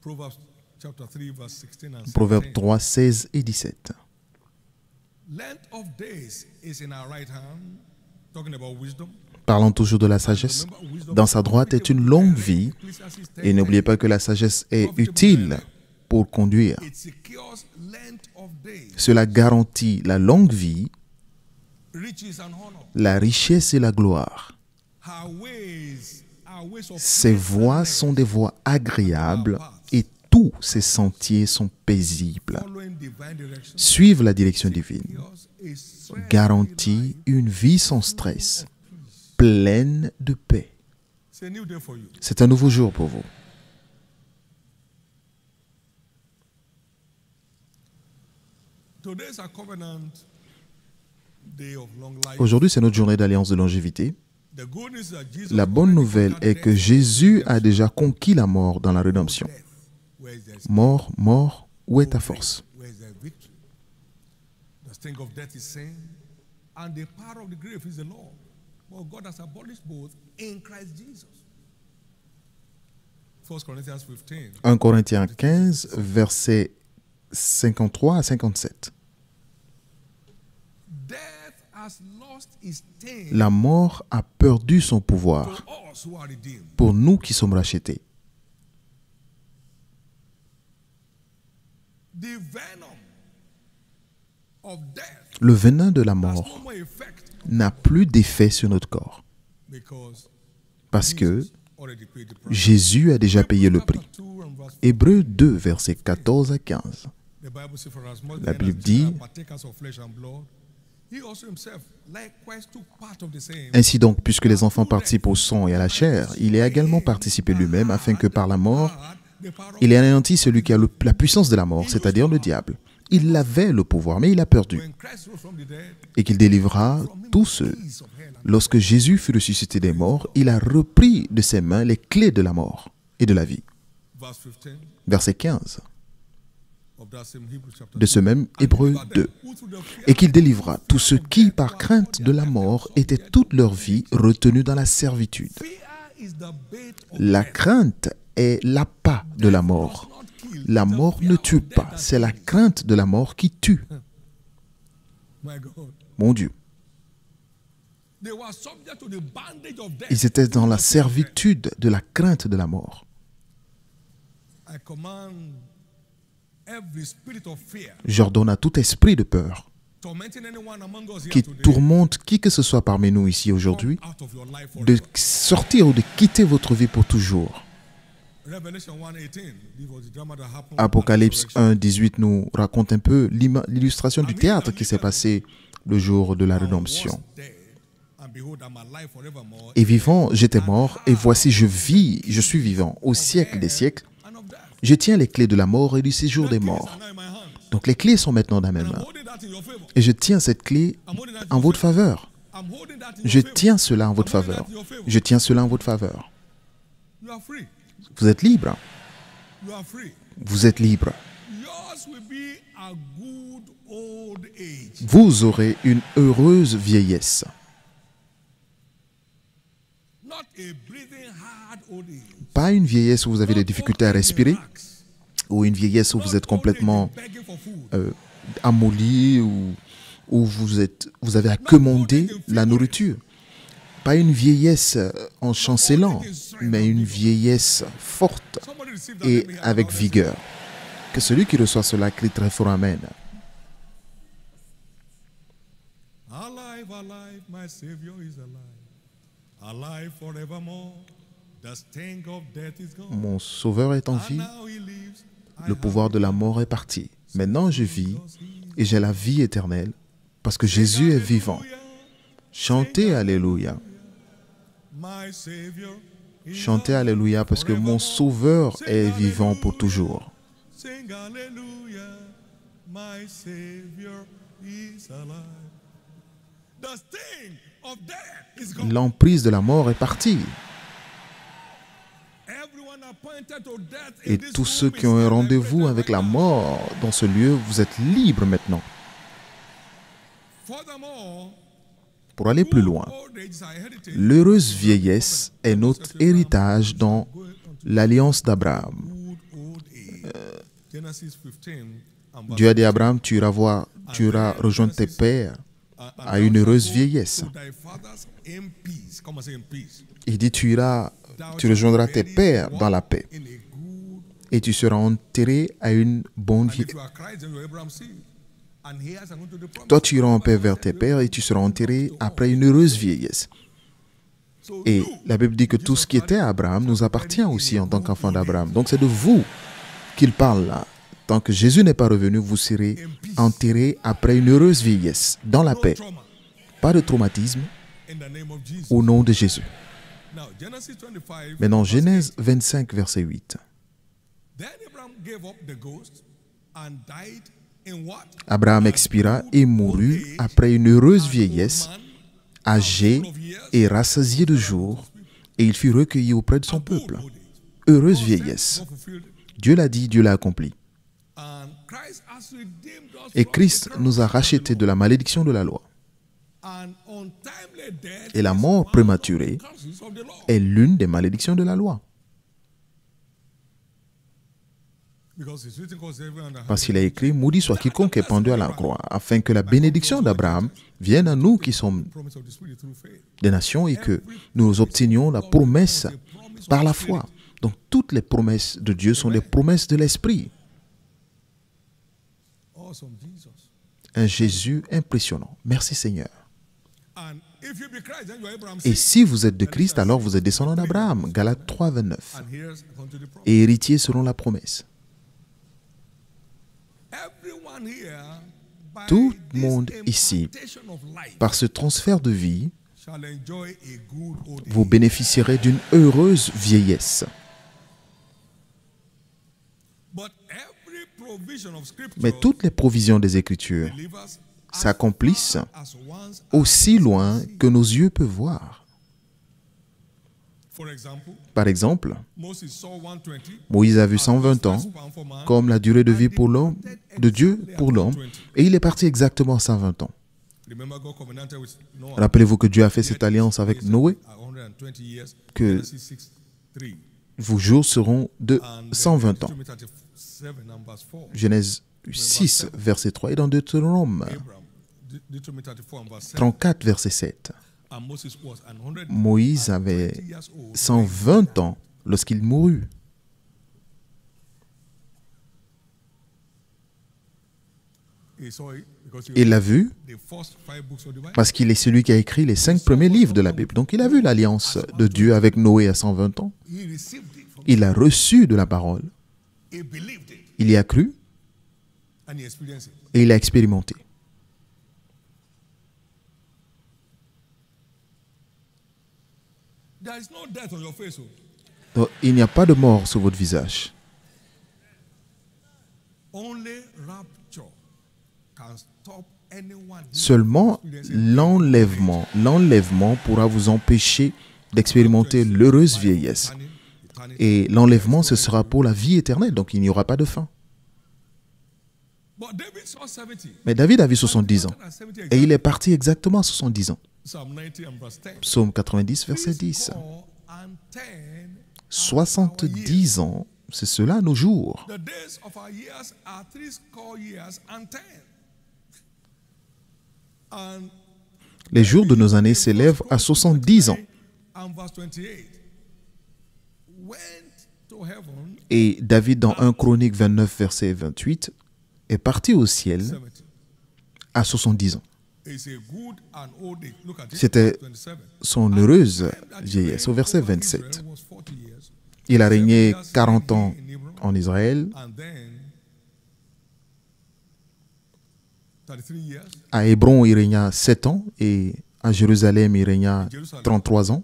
Proverbs chapter 3, verse 16 and Proverbe 17. 3, 16 et 17. Length of days is in our right hand. Talking about wisdom. Parlant toujours de la sagesse, dans sa droite est une longue vie, et n'oubliez pas que la sagesse est utile pour conduire. It secures length of days, Cela garantit la longue vie, riches and honor. la richesse et la gloire. Her ways are ways of Ses voies sont des voies agréables et tous ses sentiers sont paisibles. following divine direction. Suivre la direction divine Yours is strength garantit une vie sans stress, pleine de paix. It's a new day for you. C'est un nouveau jour pour vous. Today's a covenant day of long life. Aujourd'hui, c'est notre journée d'alliance de longévité. The good news is that Jesus La bonne already nouvelle conquered est que death. Jésus a déjà conquis la mort dans la rédemption. Death. Where is there Mort, mort, où est ta force? Where is there victory? The sting of death is sin, and the power of the grave is the law. But God has abolished both in Christ Jesus. 1 Corinthians 15. 1 Corinthiens 15, versets 53 à 57. Death has lost its sting La mort a perdu son pouvoir for us who are redeemed. pour nous qui sommes rachetés. The venom of death Le venin de la has mort no more effect n'a plus d'effet sur notre corps because parce que Jesus already paid the price. Jésus a déjà payé le prix. Chapter 2 and verse 4. Hébreux 2, versets 14 à 15. The Bible says, for as much La then Bible as dit, ye are partakers of flesh and blood, he also himself likewise took part of the same. Ainsi donc, puisque les enfants participent au sang et à la chair, il est également participé lui-même afin que par la mort, The power of il ait anéanti celui qui a la puissance de la mort, c'est-à-dire le diable. Il avait le pouvoir, mais il a perdu. when Christ rose from the dead, Et qu'il délivra tous ceux. keys of hell and Lorsque Jésus fut ressuscité des morts, il a repris de ses mains les clés de la mort et de la vie. verse 15 Verset 15 of that same Hebrews chapter de ce même Hébreux 2. who through the fear Et qu'il délivra tous ceux qui, par crainte de la mort, étaient toute leur vie retenus dans la servitude. is the bait of La crainte est l'appât de la mort. not kill. La mort ne tue pas, c'est la crainte de la mort qui tue. My God. Mon Dieu, They were subject to the bondage of death. ils étaient dans la servitude de la crainte de la mort. I command every spirit of fear J'ordonne à tout esprit de peur tormenting anyone among us here qui today tourmente qui que ce soit parmi nous ici aujourd'hui out of your life de forever. sortir ou de quitter votre vie pour toujours. Revelation 1:18. This was the drama that happened. Apocalypse 1, 18 nous raconte un peu l'illustration du théâtre qui s'est passé le jour de la rédemption. Et vivant, j'étais mort, et voici, je suis vivant au siècle des siècles. Je tiens les clés de la mort et du séjour des morts. Donc les clés sont maintenant dans mes mains. Et je tiens cette clé en votre faveur. Je tiens cela en votre faveur. Je tiens cela en votre faveur. Vous êtes libre. Vous êtes libre. Vous aurez une heureuse vieillesse. Pas une vieillesse où vous avez des difficultés à respirer, ou une vieillesse où vous êtes complètement amolli, ou où vous avez à commander la nourriture. Pas une vieillesse en chancelant, mais une vieillesse forte et avec vigueur. Que celui qui reçoit cela crie très fort Amen. Alive, alive, my Savior is alive. Alive forevermore. The sting of death is gone. Mon Sauveur est en vie, Now he lives. le pouvoir de la mort est parti. Maintenant je vis et j'ai la vie éternelle parce que Jésus est vivant. Chantez Alléluia. My Savior is Chantez Alléluia parce que mon Sauveur est vivant pour toujours. Sing hallelujah, my Savior is alive. The sting of death is gone. L'emprise de la mort est partie. Everyone appointed to death in Et this tous ceux room qui ont un is rendez-vous liberated avec right la now. mort dans ce lieu, vous êtes libres maintenant. Furthermore, Pour aller plus loin, old age is our heritage. l'heureuse vieillesse est notre héritage dans l'alliance d'Abraham. Good old age. Genesis 15 and verse Dieu a dit à Abraham, tu iras rejoindre tes pères à une heureuse vieillesse. to thy fathers in peace. Come and say in peace. Il dit, tu rejoindras tes pères dans la paix In a good. et tu seras enterré à une bonne And vie. if you are Christ, then you are Abraham's seed. And heirs according to the promise. Toi, tu iras en paix vers tes pères et tu seras enterré après une heureuse vieillesse. So Et you, la Bible dit que tout ce qui était à Abraham nous appartient aussi en tant qu'enfant d'Abraham. Donc c'est de vous qu'il parle là. Tant que Jésus n'est pas revenu, vous serez enterrés après une heureuse vieillesse, dans la no paix. trauma Pas de traumatisme, in the name of Jesus. au nom de Jésus. Now, Genesis 25. Maintenant, Genèse 25, verset 8. Then Abraham gave up the ghost and died in what? Abraham expira et mourut après une heureuse vieillesse, âgé et rassasié de jours, et il fut recueilli auprès de son peuple. Heureuse vieillesse. God fulfilled it. Dieu l'a dit, Dieu l'a accompli. And Christ has redeemed us Et from Christ the nous a curse of the rachetés de la malédiction de la loi. law. And untimely death Et la is mort one of the prématurée curses of the law. est l'une des malédictions de la loi. Because it's written, "Cause everyone that Parce qu'il a écrit, maudit soit quiconque est pendu à la croix, afin que la bénédiction d'Abraham vienne à nous qui sommes promise of the Spirit through faith." des nations et que nous obtenions la promesse par la foi. Donc toutes les promesses de Dieu sont des promesses de l'Esprit. Awesome Jesus. Un Jésus impressionnant. Merci Seigneur. And if you be Christ, then you are Abraham's Et seed. si vous êtes de Christ, alors vous êtes descendant d'Abraham. Galates 3, 29. And here's according to the promise. Et héritier selon la promesse. Everyone here, by Tout le this monde ici, impartation of life, par ce transfert de vie, shall enjoy a good old vous age. bénéficierez d'une heureuse vieillesse. But every provision of Scripture Mais toutes les provisions des Écritures delivers s'accomplissent as once. aussi loin que nos yeux peuvent voir. For example, Par exemple, Moses saw 120 Moïse a vu 120 ans for man, comme la durée de vie pour l'homme, de Dieu pour l'homme, et il est parti exactement à 120 ans. Remember, God covenanted with Noah. Rappelez-vous que Dieu a fait cette alliance avec Noé, 120 years. que Genesis 6:3. vos jours seront de And 120 ans. Deuteronomy 37 and verse 4. Genèse 6, verset 3, et dans Deutéronome Abraham. Deuteronomy 34 and verse 7. 34, verset 7. And Moses was 120 Moïse avait years old. 120 ans lorsqu'il mourut. He saw it because he Il l'a vu the first 5 books of the Bible. parce qu'il est celui qui a écrit les 5 premiers livres de la Bible. Donc il a vu l'alliance de Dieu avec Noé à 120 ans. He received it from Il a reçu de la parole. he believed it Il y a cru and he experienced it. et il a expérimenté. There is no death on your face. Oh. Donc, il n'y a pas de mort sur votre visage. Only rapture can stop anyone. Seulement l'enlèvement pourra vous empêcher d'expérimenter l'heureuse vieillesse. Et l'enlèvement, ce sera pour la vie éternelle, donc il n'y aura pas de fin. But David saw 70. Mais David a vu 70 ans, At 70 et il est parti exactement à 70 ans. Psalm 90 and verse 10. Psaume 90, verset 10. Score and 10 70 ans, c'est cela nos jours. The days of our years are 3 score years and 10. And Les jours de nos années s'élèvent à 70 ans. Et David, dans 1 Chronique 29, verset 28, est parti au ciel à 70 ans. C'était son heureuse vieillesse. Au verset 27, il a régné 40 ans en Israël. À Hébron, il régna 7 ans et à Jérusalem, il régna 33 ans.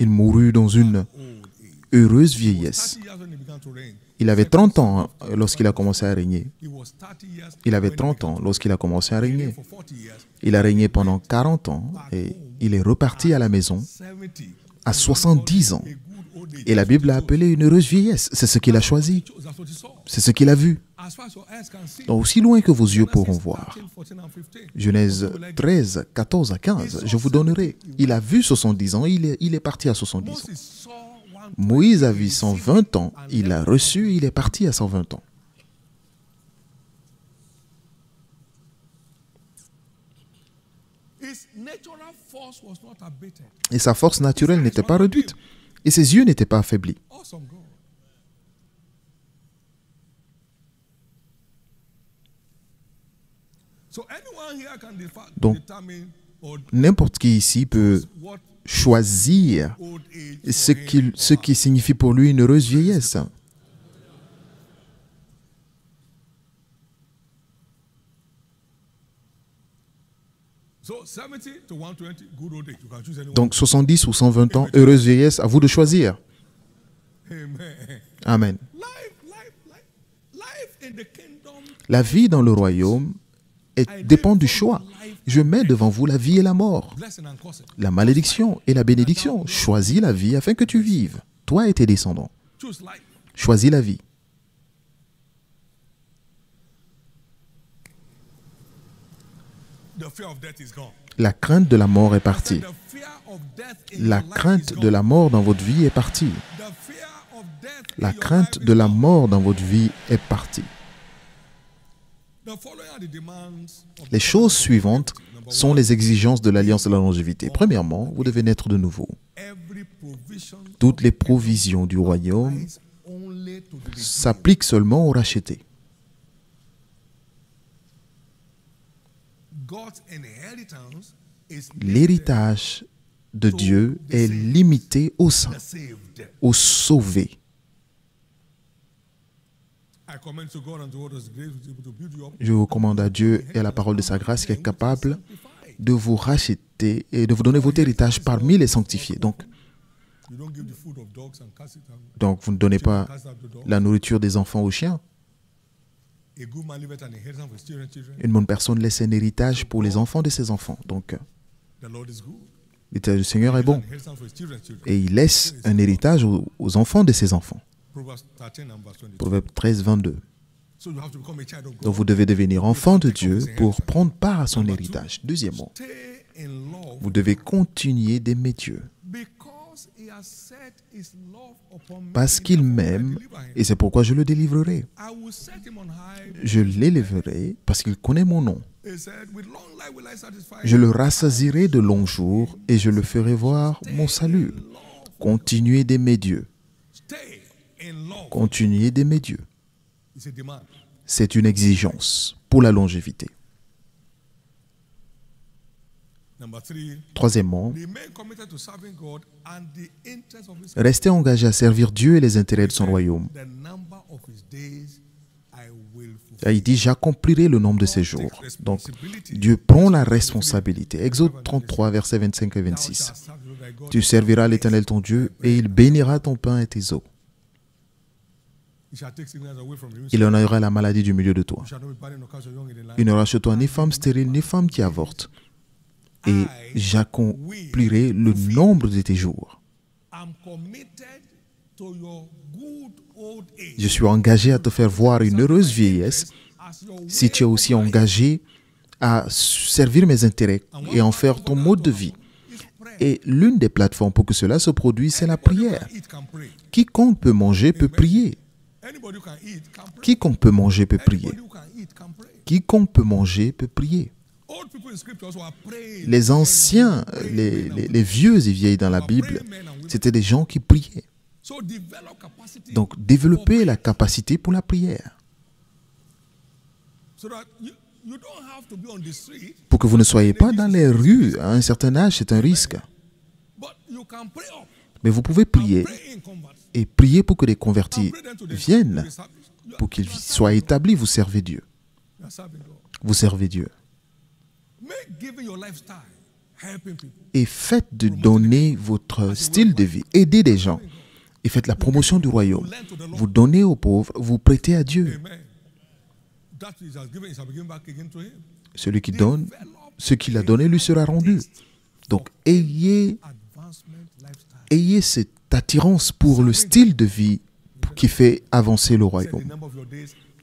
Il mourut dans une heureuse vieillesse. Il avait 30 ans lorsqu'il a commencé à régner. Il avait 30 ans lorsqu'il a commencé à régner. Il a régné pendant 40 ans et il est reparti à la maison à 70 ans. Et la Bible l'a appelé une heureuse vieillesse. C'est ce qu'il a choisi. C'est ce qu'il a vu. Donc, aussi loin que vos yeux pourront voir. Genèse 13, 14 à 15, je vous donnerai. Il a vu 70 ans, il est parti à 70 ans. Moïse a vu 120 ans, il a reçu, il est parti à 120 ans. Et sa force naturelle n'était pas réduite. Et ses yeux n'étaient pas affaiblis. Donc, n'importe qui ici peut choisir ce qui signifie pour lui une heureuse vieillesse. Donc 70 ou 120 ans, heureuse vieillesse, à vous de choisir. Amen. La vie dans le royaume dépend du choix. Je mets devant vous la vie et la mort, la malédiction et la bénédiction. Choisis la vie afin que tu vives, toi et tes descendants. Choisis la vie. La crainte de la mort est partie. La crainte de la mort dans votre vie est partie. La crainte de la mort dans votre vie est partie. Les choses suivantes sont les exigences de l'Alliance de la longévité. Premièrement, vous devez naître de nouveau. Toutes les provisions du royaume s'appliquent seulement aux rachetés. L'héritage de Dieu est limité aux saints, aux sauvés. Je vous recommande à Dieu et à la parole de sa grâce qui est capable de vous racheter et de vous donner votre héritage parmi les sanctifiés. Donc vous ne donnez pas la nourriture des enfants aux chiens. Une bonne personne laisse un héritage pour les enfants de ses enfants. Donc, l'héritage du Seigneur est bon. Et il laisse un héritage aux enfants de ses enfants. Proverbe 13, 22. Donc vous devez devenir enfant de Dieu pour prendre part à son héritage. Deuxièmement, vous devez continuer d'aimer Dieu. Parce qu'il m'aime, et c'est pourquoi je le délivrerai. Je l'élèverai parce qu'il connaît mon nom. Je le rassasierai de longs jours et je le ferai voir mon salut. Continuez d'aimer Dieu. Continuez d'aimer Dieu. C'est une exigence pour la longévité. Troisièmement, restez engagé à servir Dieu et les intérêts de son royaume. Il dit, j'accomplirai le nombre de ses jours. Donc, Dieu prend la responsabilité. Exode 33, versets 25 et 26. Tu serviras l'Éternel ton Dieu et il bénira ton pain et tes eaux. Il enlèvera la maladie du milieu de toi. Il n'aura chez toi ni femme stérile, ni femme qui avorte. Et j'accomplirai le nombre de tes jours. Je suis engagé à te faire voir une heureuse vieillesse si tu es aussi engagé à servir mes intérêts et en faire ton mode de vie. Et l'une des plateformes pour que cela se produise, c'est la prière. Quiconque peut manger peut prier. Quiconque peut manger peut prier. Quiconque peut manger peut prier. Les anciens, les vieux et vieilles dans la Bible, c'était des gens qui priaient. Donc, développer la capacité pour la prière. Pour que vous ne soyez pas dans les rues à un certain âge, c'est un risque. Mais vous pouvez prier et prier pour que les convertis viennent, pour qu'ils soient établis. Vous servez Dieu. Vous servez Dieu. Et faites de donner votre style de vie. Aidez des gens. Et faites la promotion du royaume. Vous donnez aux pauvres, vous prêtez à Dieu. Celui qui donne, ce qu'il a donné lui sera rendu. Donc, ayez cette attirance pour le style de vie qui fait avancer le royaume.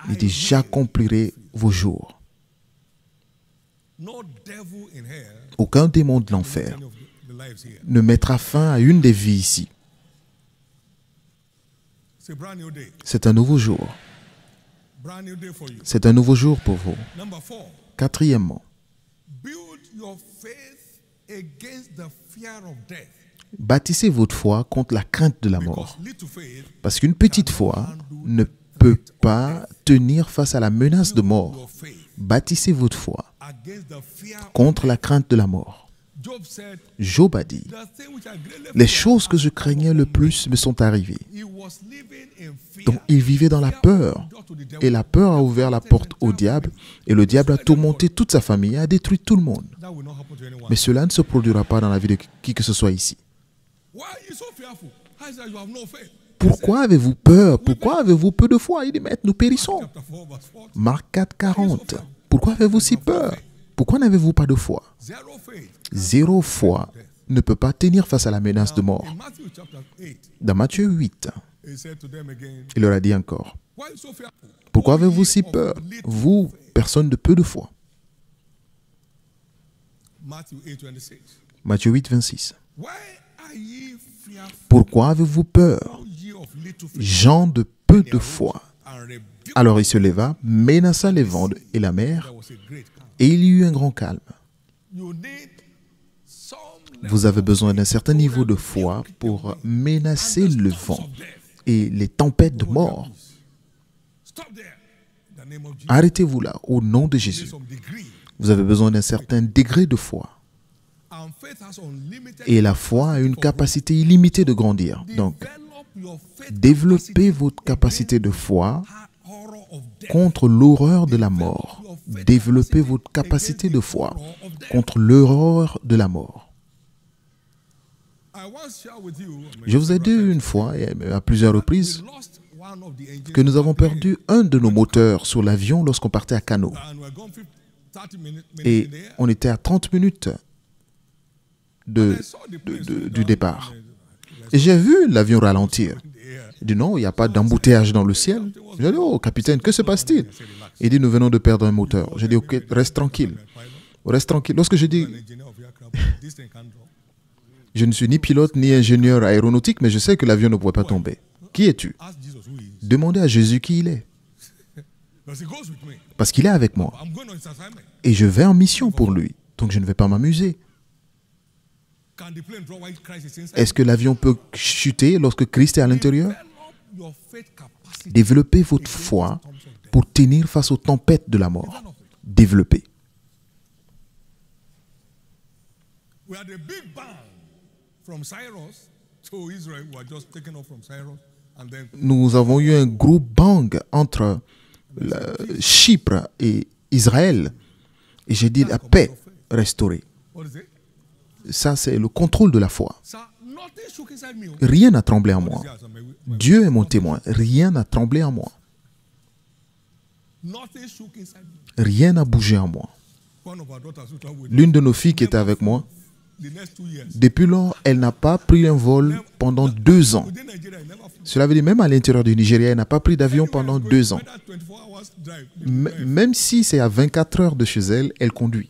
Il dit, j'accomplirai vos jours. Aucun démon de l'enfer ne mettra fin à une des vies ici. C'est un nouveau jour. C'est un nouveau jour pour vous. Quatrièmement, bâtissez votre foi contre la crainte de la mort. Parce qu'une petite foi ne peut pas tenir face à la menace de mort. Bâtissez votre foi contre la crainte de la mort. Job a dit, les choses que je craignais le plus me sont arrivées. Donc il vivait dans la peur. Et la peur a ouvert la porte au diable. Et le diable a tourmenté toute sa famille et a détruit tout le monde. Mais cela ne se produira pas dans la vie de qui que ce soit ici. Pourquoi avez-vous peur? Pourquoi avez-vous peu de foi? Il dit, maître, nous périssons. Marc 4, 40. Pourquoi avez-vous si peur? Pourquoi n'avez-vous pas de foi? Zéro foi ne peut pas tenir face à la menace de mort. Dans Matthieu 8, il leur a dit encore, pourquoi avez-vous si peur, vous, personne de peu de foi? Matthieu 8, 26. Pourquoi avez-vous peur, gens de peu de foi? Alors il se leva, menaça les vents et la mer, et il y eut un grand calme. Vous avez besoin d'un certain niveau de foi pour menacer le vent et les tempêtes de mort. Arrêtez-vous là, au nom de Jésus. Vous avez besoin d'un certain degré de foi. Et la foi a une capacité illimitée de grandir. Donc, développez votre capacité de foi contre l'horreur de la mort. Développez votre capacité de foi contre l'horreur de la mort. Je vous ai dit une fois, et à plusieurs reprises, que nous avons perdu un de nos moteurs sur l'avion lorsqu'on partait à Kano. Et on était à 30 minutes du départ. Et j'ai vu l'avion ralentir. Il dit non, il n'y a pas d'embouteillage dans le ciel. J'ai dit, oh capitaine, que se passe-t-il? Il dit, nous venons de perdre un moteur. J'ai dit, ok, reste tranquille. Reste tranquille. Lorsque je dis, je ne suis ni pilote ni ingénieur aéronautique, mais je sais que l'avion ne pourrait pas tomber. Qui es-tu? Demandez à Jésus qui il est. Parce qu'il est avec moi. Et je vais en mission pour lui. Donc je ne vais pas m'amuser. Est-ce que l'avion peut chuter lorsque Christ est à l'intérieur? Développez votre foi pour tenir face aux tempêtes de la mort. Développez. Nous avons eu un gros bang entre Chypre et Israël. Et j'ai dit la paix restaurée. Ça, c'est le contrôle de la foi. Rien n'a tremblé en moi. Dieu est mon témoin. Rien n'a tremblé en moi. Rien n'a bougé en moi. L'une de nos filles qui était avec moi, depuis lors, elle n'a pas pris un vol pendant 2 ans. Cela veut dire même à l'intérieur du Nigeria, elle n'a pas pris d'avion pendant 2 ans. Même si c'est à 24 heures de chez elle, elle conduit.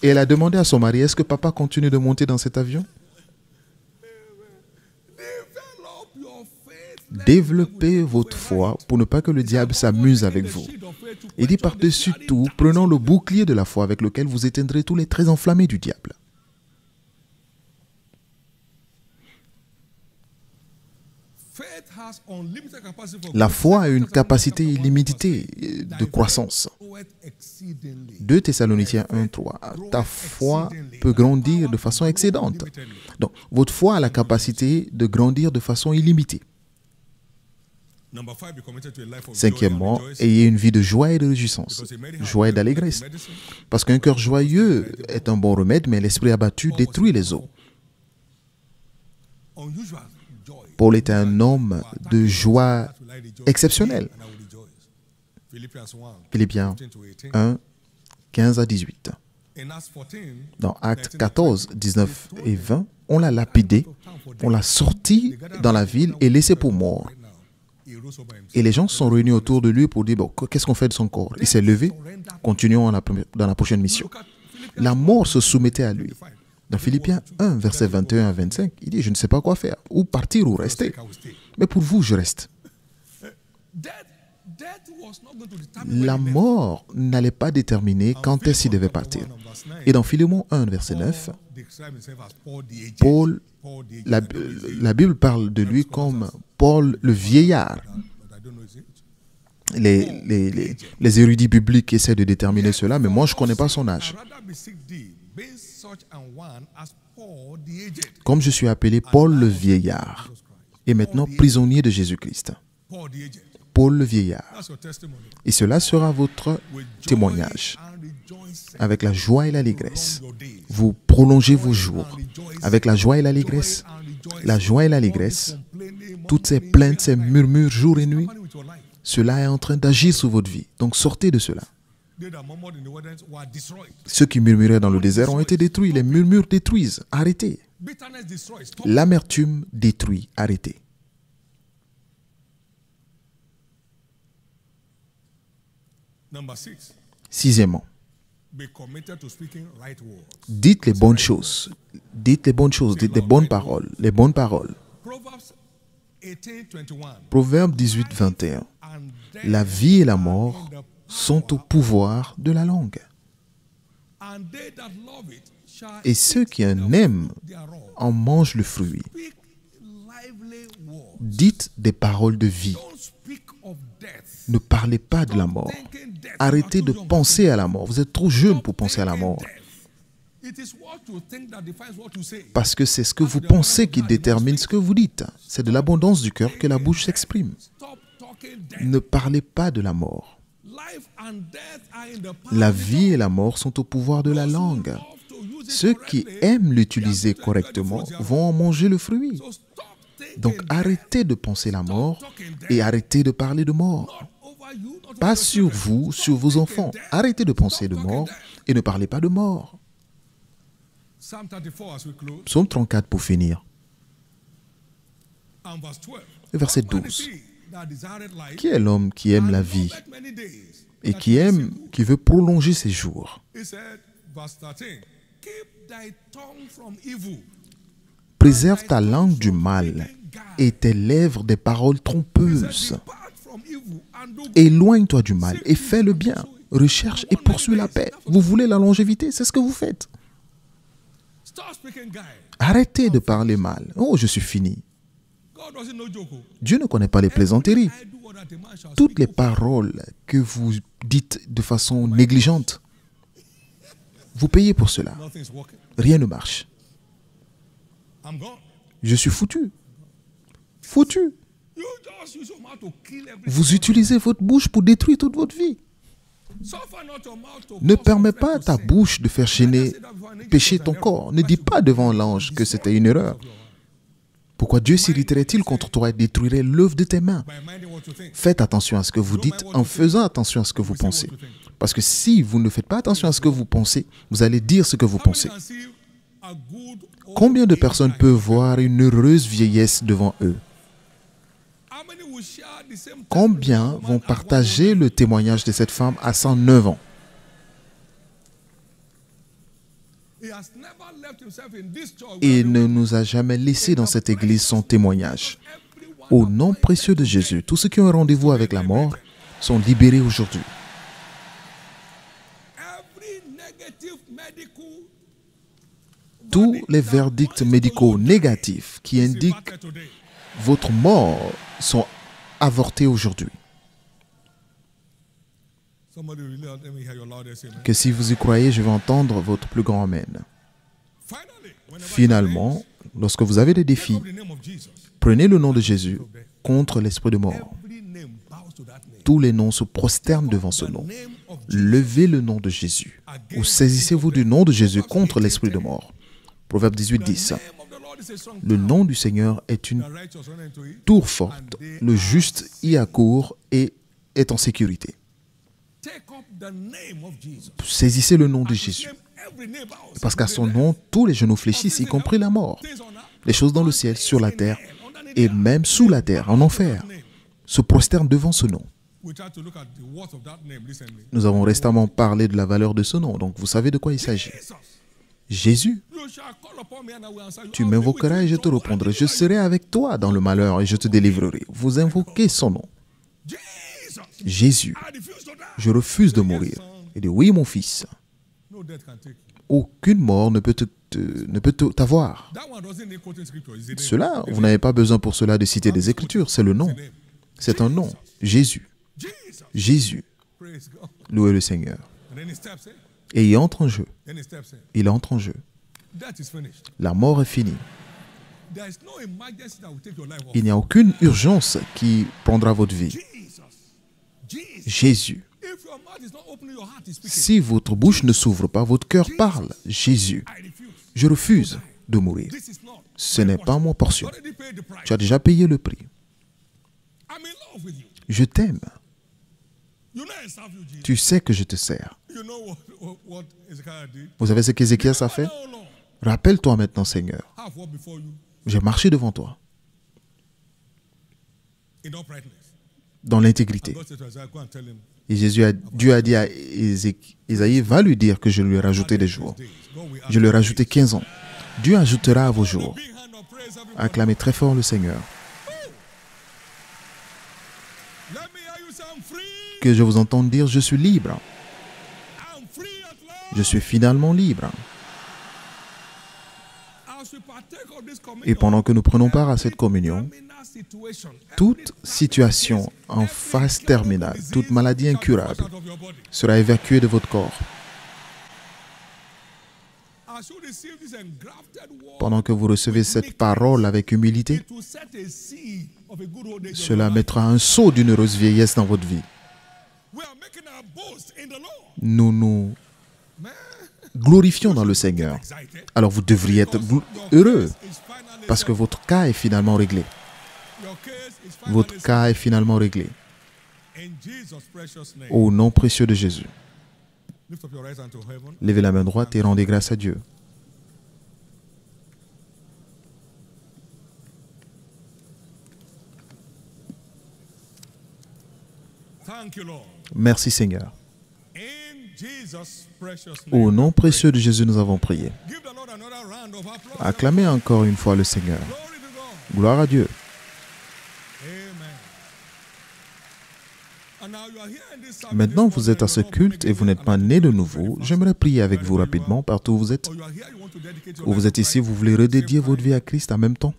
Et elle a demandé à son mari, est-ce que papa continue de monter dans cet avion? Développez votre foi pour ne pas que le diable s'amuse avec vous. Il dit par-dessus tout, prenons le bouclier de la foi avec lequel vous éteindrez tous les traits enflammés du diable. La foi a une capacité illimitée de croissance. 2 Thessaloniciens 1:3. Ta foi peut grandir de façon excédente. Donc, votre foi a la capacité de grandir de façon illimitée. 5e, ayez une vie de joie et de réjouissance, joie et d'allégresse. Parce qu'un cœur joyeux est un bon remède, mais l'esprit abattu détruit les os. Paul était un homme de joie exceptionnelle. Philippiens 1, 15 à 18. Dans Actes 14, 19 et 20, on l'a lapidé, on l'a sorti dans la ville et laissé pour mort. Et les gens sont réunis autour de lui pour dire, bon, qu'est-ce qu'on fait de son corps? Il s'est levé, continuons dans la prochaine mission. La mort se soumettait à lui. Dans Philippiens 1, versets 21 à 25, il dit, je ne sais pas quoi faire, ou partir ou rester. Mais pour vous, je reste. La mort n'allait pas déterminer quand est-ce qu'il devait partir. Et dans Philémon 1, verset 9, Paul, la Bible parle de lui comme Paul le vieillard. Les érudits bibliques essaient de déterminer cela, mais moi je ne connais pas son âge. Comme je suis appelé Paul le vieillard, et maintenant prisonnier de Jésus-Christ. Paul le vieillard. Et cela sera votre témoignage. Avec la joie et l'allégresse, vous prolongez vos jours. Avec la joie et l'allégresse, toutes ces plaintes, ces murmures jour et nuit, cela est en train d'agir sur votre vie. Donc sortez de cela. Ceux qui murmuraient dans le désert ont été détruits. Les murmures détruisent. Arrêtez. L'amertume détruit. Arrêtez. Sixièmement, dites les bonnes choses. Dites les bonnes choses. Dites les bonnes paroles. Les bonnes paroles. Proverbe 18, 21. La vie et la mort sont au pouvoir de la langue. Et ceux qui en aiment en mangent le fruit. Dites des paroles de vie. Ne parlez pas de la mort. Arrêtez de penser à la mort. Vous êtes trop jeune pour penser à la mort. Parce que c'est ce que vous pensez qui détermine ce que vous dites. C'est de l'abondance du cœur que la bouche s'exprime. Ne parlez pas de la mort. La vie et la mort sont au pouvoir de la langue. Ceux qui aiment l'utiliser correctement vont en manger le fruit. Donc arrêtez de penser la mort et arrêtez de parler de mort. Pas sur vous, sur vos enfants. Arrêtez de penser de mort et ne parlez pas de mort. Psaume 34 pour finir. Verset 12. Qui est l'homme qui aime la vie et qui veut prolonger ses jours? Préserve ta langue du mal et tes lèvres des paroles trompeuses. Éloigne-toi du mal et fais le bien. Recherche et poursuis la paix. Vous voulez la longévité, c'est ce que vous faites. Arrêtez de parler mal. Oh, je suis fini. Dieu ne connaît pas les plaisanteries. Toutes les paroles que vous dites de façon négligente, vous payez pour cela. Rien ne marche. Je suis foutu. Foutu. Vous utilisez votre bouche pour détruire toute votre vie. Ne permets pas à ta bouche de faire pécher ton corps. Ne dis pas devant l'ange que c'était une erreur. Pourquoi Dieu s'irriterait-il contre toi et détruirait l'œuvre de tes mains? Faites attention à ce que vous dites en faisant attention à ce que vous pensez. Parce que si vous ne faites pas attention à ce que vous pensez, vous allez dire ce que vous pensez. Combien de personnes peuvent voir une heureuse vieillesse devant eux? Combien vont partager le témoignage de cette femme à 109 ans? Il ne nous a jamais laissé dans cette église son témoignage, Au nom précieux de Jésus, tous ceux qui ont un rendez-vous avec la mort sont libérés aujourd'hui. Tous les verdicts médicaux négatifs qui indiquent votre mort sont avortés aujourd'hui. Que si vous y croyez, je vais entendre votre plus grand Amen. Finalement, lorsque vous avez des défis, prenez le nom de Jésus contre l'esprit de mort. Tous les noms se prosternent devant ce nom. Levez le nom de Jésus. Ou saisissez-vous du nom de Jésus contre l'esprit de mort. Proverbe 18:10. Le nom du Seigneur est une tour forte. Le juste y accourt et est en sécurité. Saisissez le nom de Jésus. Parce qu'à son nom, tous les genoux fléchissent, y compris la mort. Les choses dans le ciel, sur la terre et même sous la terre, en enfer, se prosternent devant ce nom. Nous avons récemment parlé de la valeur de ce nom, donc vous savez de quoi il s'agit. Jésus, tu m'invoqueras et je te répondrai. Je serai avec toi dans le malheur et je te délivrerai. Vous invoquez son nom. Jésus, je refuse de mourir. Il dit, oui, mon fils. Aucune mort ne peut t'avoir. Cela, vous n'avez pas besoin pour cela de citer des Écritures. C'est le nom. C'est un nom. Jésus. Jésus. Louez le Seigneur. Et il entre en jeu. Il entre en jeu. La mort est finie. Il n'y a aucune urgence qui prendra votre vie. Jésus. Si votre bouche ne s'ouvre pas, votre cœur parle. Jésus. Je refuse de mourir. Ce n'est pas mon portion. Tu as déjà payé le prix. Je t'aime. Tu sais que je te sers. Vous savez ce qu'Ézéchias a fait? Rappelle-toi maintenant, Seigneur. J'ai marché devant toi. Dans l'intégrité. Et Dieu a dit à Isaïe, va lui dire que je lui ai rajouté des jours. Je lui ai rajouté 15 ans. Dieu ajoutera à vos jours. Acclamez très fort le Seigneur. Que je vous entende dire, je suis libre. Je suis finalement libre. Et pendant que nous prenons part à cette communion, toute situation en phase terminale, toute maladie incurable sera évacuée de votre corps. Pendant que vous recevez cette parole avec humilité, cela mettra un sceau d'une heureuse vieillesse dans votre vie. Nous nous glorifions dans le Seigneur. Alors vous devriez être heureux parce que votre cas est finalement réglé. Votre cas est finalement réglé. Au nom précieux de Jésus. Levez la main droite et rendez grâce à Dieu. Merci Seigneur. Au nom précieux de Jésus, nous avons prié. Acclamez encore une fois le Seigneur. Gloire à Dieu. Maintenant, vous êtes à ce culte et vous n'êtes pas né de nouveau. J'aimerais prier avec vous rapidement, partout où vous êtes. Ou vous êtes ici, vous voulez redédier votre vie à Christ en même temps.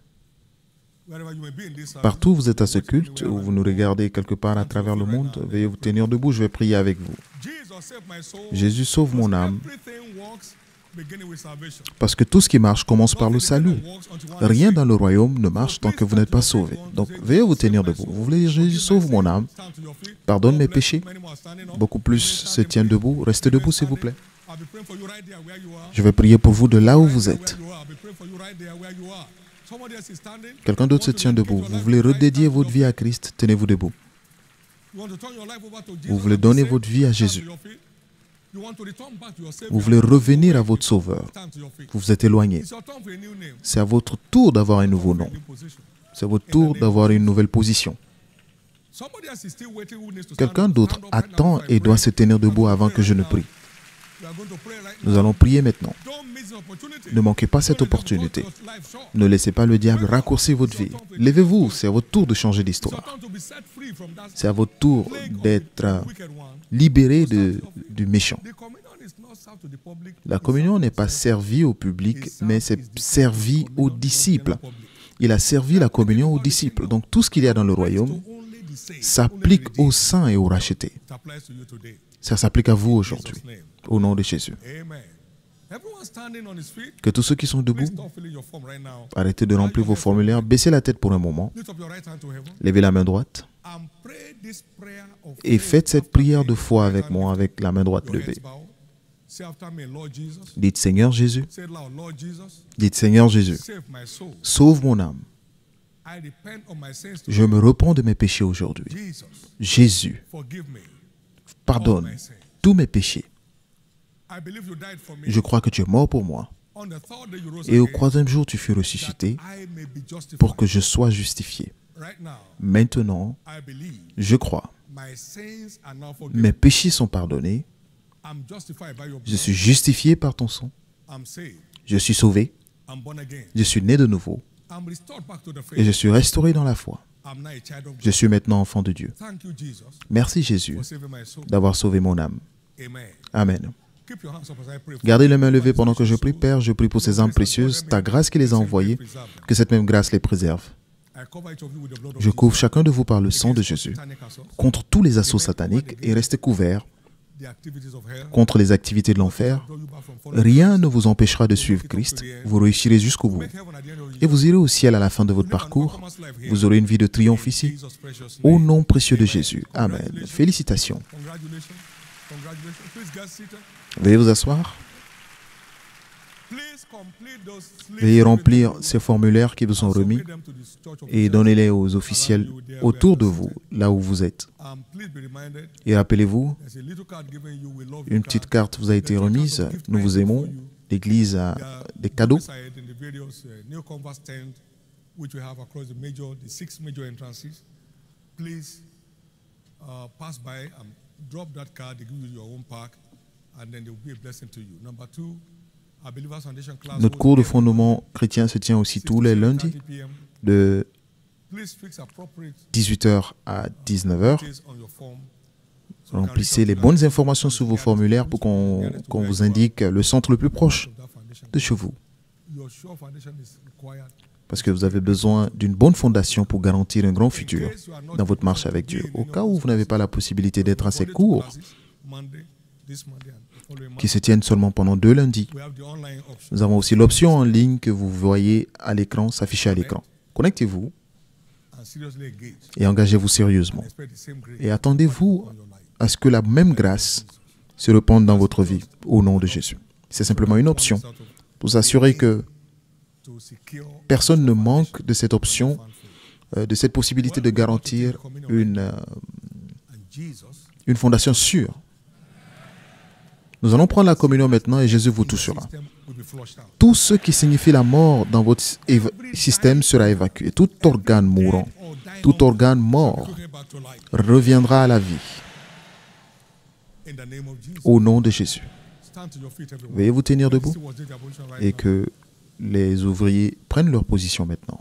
Partout où vous êtes à ce culte, ou vous nous regardez quelque part à travers le monde, veuillez vous tenir debout, je vais prier avec vous. Jésus sauve mon âme, parce que tout ce qui marche commence par le salut. Rien dans le royaume ne marche tant que vous n'êtes pas sauvé. Donc, veuillez vous tenir debout. Vous voulez dire, Jésus sauve mon âme, pardonne mes péchés. Beaucoup plus se tiennent debout. Restez debout, s'il vous plaît. Je vais prier pour vous de là où vous êtes. Quelqu'un d'autre se tient debout. Vous voulez redédier votre vie à Christ, tenez-vous debout. Vous voulez donner votre vie à Jésus. Vous voulez revenir à votre Sauveur. Vous vous êtes éloigné. C'est à votre tour d'avoir un nouveau nom. C'est à votre tour d'avoir une nouvelle position. Quelqu'un d'autre attend et doit se tenir debout avant que je ne prie. We are going to pray right Nous now. allons prier maintenant. Don't miss the opportunity. Ne manquez pas cette Don't let them opportunité. cut your life short. Ne laissez pas le diable raccourcir votre vie. Levez-vous, c'est à votre tour de changer It's your d'histoire. time to be set free from that C'est à votre tour plague of d'être the wicked one. libéré du méchant. The communion is not served to the public. La communion n'est pas servie au public, mais c'est servi aux disciples. Il a servi la communion aux disciples. Donc tout ce qu'il y a dans le royaume s'applique aux saints et aux rachetés. It applies to you today. Ça s'applique à vous aujourd'hui, au nom de Jésus. Amen. Everyone standing on his feet, Que tous ceux qui sont please debout, stop filling your form right now. arrêtez de remplir vos formulaires, baissez la tête pour un moment, Lift up your right hand to heaven levez la main droite and pray this prayer of et faith faites cette after prière me. de foi Right avec hand moi, lifted. avec la main droite Your levée. heads bowed. Say after me, Lord Jesus. Dites Seigneur Jésus, Say it loud, Lord Jesus. dites Seigneur Jésus, Save my soul. sauve mon âme. I repent of my sins Je today. me repens de mes péchés aujourd'hui. Jesus, Jésus, forgive me. pardonne tous mes péchés. I believe you died for me. Je crois que tu es mort pour moi. On the third day you rose Et au again, troisième jour, tu fus that ressuscité I may be justified. pour que je sois justifié. Right now, Maintenant, I believe je crois. my sins are now forgiven. Mes péchés sont pardonnés. I'm justified by your Je blood. suis justifié par ton sang. I'm saved. Je suis sauvé. I'm born again. Je suis né de nouveau. I'm restored back to the Et je faith. suis restauré dans la foi. I'm now a child of Je God. suis maintenant enfant de Dieu. Thank you, Jesus, Merci Jésus for saving my soul. d'avoir sauvé mon âme. Amen. Amen. Keep your hands up as I pray. Gardez les mains levées pendant que je prie. Père, je prie pour ces âmes précieuses, ta grâce qui les a envoyées, que cette même grâce les préserve. I cover each of you with the blood of Je Jesus. couvre chacun de vous par le sang de Against Jésus, satanic assault, contre tous les assauts sataniques, et restez couverts the activities of hell. contre les activités de l'enfer. Draw you back from following Rien ne vous empêchera de suivre Christ. Vous réussirez jusqu'au bout. Make heaven at the end of the Et year. vous irez au ciel à la fin de votre Live an parcours. overcomer's life here. Vous aurez une vie de triomphe ici. Jesus' precious Au name. nom précieux de Jésus. Amen. Félicitations. Congratulations. Congratulations. Please get seated. Veuillez vous asseoir. Please complete those slips. Veuillez remplir ces formulaires qui vous sont remis Submit them to the church et officials. donnez-les aux officiels autour de vous, là où vous êtes. Please be reminded, Et rappelez-vous, there's a little card given you. We love une you petite card. carte vous a été remise. Nous vous aimons. L'Église a des cadeaux. Beside in the various new converse tent which we have across the 6 major entrances. Please pass by and drop that card. They give you your own pack, and then they will be a blessing to you. Number 2, our Believers Foundation class. Notre cours de fondement chrétien se tient aussi tous les lundis 30 p.m. de Please fix appropriate 18h à 19h. details on your form. So we can Remplissez reach les out to bonnes that informations sur vos formulaires pour qu'on vous indique le centre le plus proche of that foundation. de chez vous. Your sure foundation is required. Parce que vous avez besoin d'une bonne fondation pour garantir un grand futur dans votre marche avec Dieu. Au cas où vous n'avez pas la possibilité d'être à ces cours, Monday, this Monday and the following month, qui se tiennent seulement pendant 2 lundis, we have the online option. nous avons aussi l'option en ligne que vous voyez à l'écran, s'afficher à l'écran. Connectez-vous And seriously engage. et engagez-vous sérieusement. Expect the same grace Et attendez-vous on your life. à ce que la même grâce se répande dans votre vie, au nom de Jésus. C'est simplement une option pour s'assurer que To secure personne ne manque de cette option, de cette possibilité de garantir and Jesus. une fondation sûre. Nous allons prendre la communion maintenant et Jésus vous touchera. System will be flushed out. Tout ce qui signifie la mort dans votre système sera évacué. Tout organe mourant, Or die tout organe mort quickly back to life. reviendra à la vie In the name of Jesus. au nom de Jésus. Stand to your feet, everyone. Veuillez vous tenir Let's debout see what's the abolition right et now. que les ouvriers prennent leur position maintenant.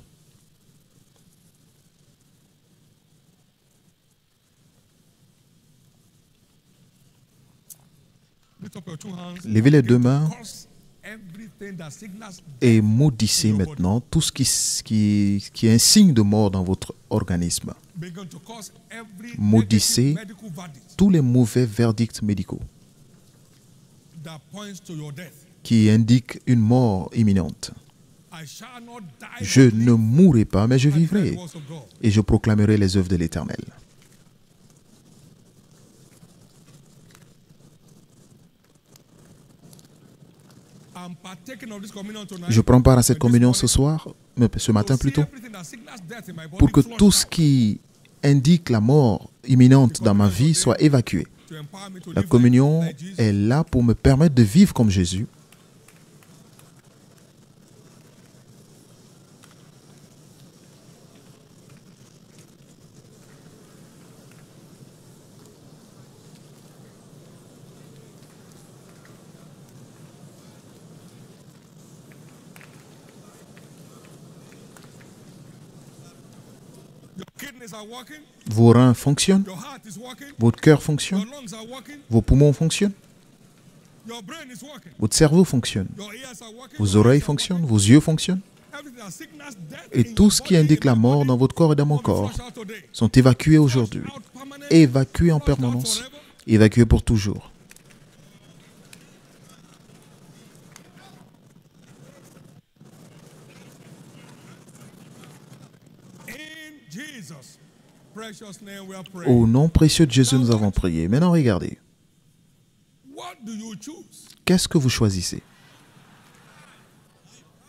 Lift up your two hands. Levez les deux mains Curse everything that signals et maudissez maintenant tout ce qui est un signe de mort dans votre organisme. begin to cause every Maudissez negative medical verdict tous les mauvais verdicts médicaux that points to your death. qui indiquent une mort imminente. I shall not die. Je but ne live mourrai pas, mais je and declare vivrai the works of God. et je proclamerai les œuvres de l'Éternel. I'm partaking of this communion tonight. Je prends part à cette communion ce soir, mais ce matin plutôt, pour que tout ce qui indique la mort imminente dans ma vie soit évacué. La communion est là pour me permettre de vivre comme Jésus. kidneys are working, Vos reins fonctionnent, your heart is working, votre cœur fonctionne, your lungs are working, vos poumons fonctionnent, your brain is working, votre cerveau fonctionne, your ears are working, vos your oreilles eyes are fonctionnent, vos yeux fonctionnent. working. Everything that's sickness, death Et in tout your ce qui body, indique in la my mort body, dans votre corps et dans mon will be corps flushed out today. sont évacués aujourd'hui, Flushed out permanently, évacués en flushed out permanence, forever. évacués pour toujours. In Jesus' precious name we are praying. Au nom précieux de Jésus, nous avons prié. Maintenant, regardez. What do you choose? Qu'est-ce que vous choisissez?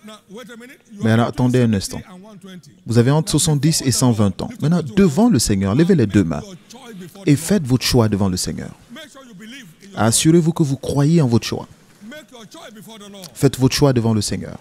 Now, wait a minute. You Mais are alors, attendez un instant. 70 and 120. Vous avez entre 70 et 120 ans. Maintenant, devant le Seigneur, levez les deux mains Your choice before et the Lord. faites votre choix devant le Seigneur. Make sure you believe in your Assurez-vous que vous croyez en votre choix. choice. Make your choice before the Lord. Faites votre choix devant le Seigneur.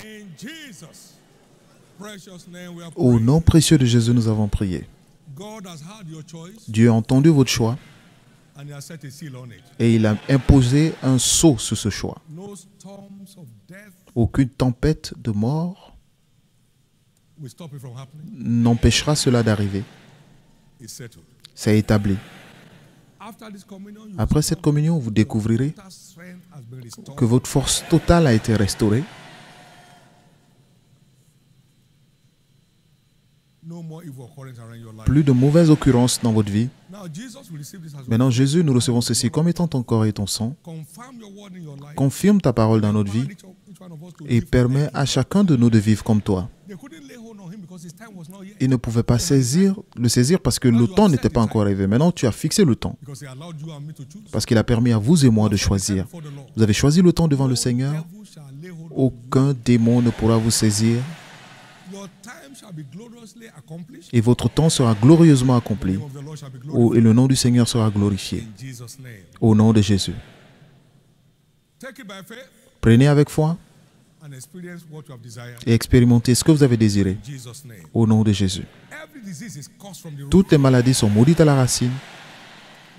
In Jesus' precious name we are Au praying. nom précieux de Jésus, nous avons prié. God has heard your choice Dieu a entendu votre choix and he has set a seal on it. et il a imposé un sceau sur ce choix. No storms of death Aucune tempête de mort will stop it from happening. n'empêchera cela d'arriver. It's settled. C'est établi. After this communion, you Après cette communion, vous découvrirez total strength has been restored. que votre force totale a été restaurée. No more evil occurrence around your life. Plus de mauvaises occurrences dans votre vie. Now Jesus will receive this as well. Maintenant, Jésus, nous recevons ceci comme étant ton corps et ton sang. Confirm your word in your life. Confirme ta parole dans notre vie Each one of us to et live permet for à chacun de nous de vivre comme toi. They couldn't lay hold on him because his time was not yet. Il ne pouvait pas le saisir parce que le temps n'était pas encore arrivé. Maintenant, tu as fixé le temps Because he allowed you and me to choose. parce qu'il a permis à vous et moi de choisir. For the Lord. Vous avez choisi le temps devant le Seigneur. Devil shall lay hold on. Aucun démon ne pourra vous saisir Your time shall be gloriously accomplished. et votre temps sera glorieusement accompli. The name of the Lord shall be glorified. Et le nom du Seigneur sera glorifié. In Jesus' name. Au nom de Jésus. Take it by faith Prenez avec foi and experience what you have desired. et expérimentez ce que vous avez désiré. In Jesus' name. Au nom de Jésus. Every disease is caused from the root. Toutes les maladies sont maudites à la racine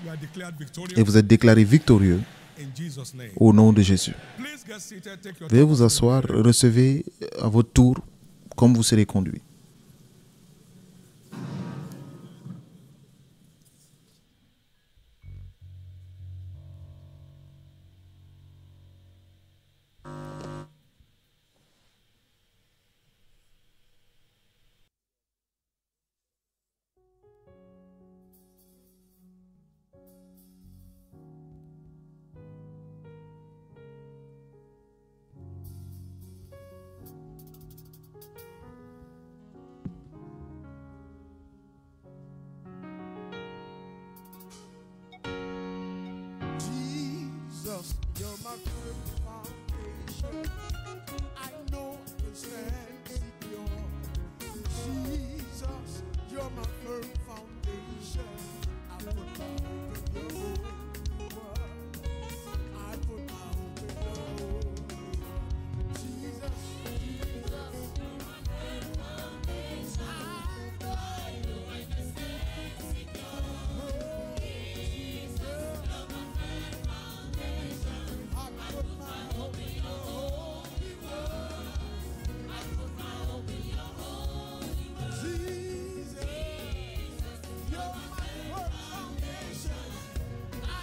You are declared victorious et vous êtes déclarés victorieux. in Jesus' name. Au nom de Jésus. Please get seated. Take your Veuillez time. vous asseoir, recevez à votre tour comme vous serez conduit. Jesus, you're my firm foundation. I know I can stand secure. Jesus, you're my firm foundation. I put my hope in your holy word. I put my hope in your holy word. Jesus, Jesus, you're my firm foundation. I know I can stand secure. Jesus, you're my firm foundation. I put my hope in your holy word. I put my hope in your holy word. Jesus, you're my firm foundation. I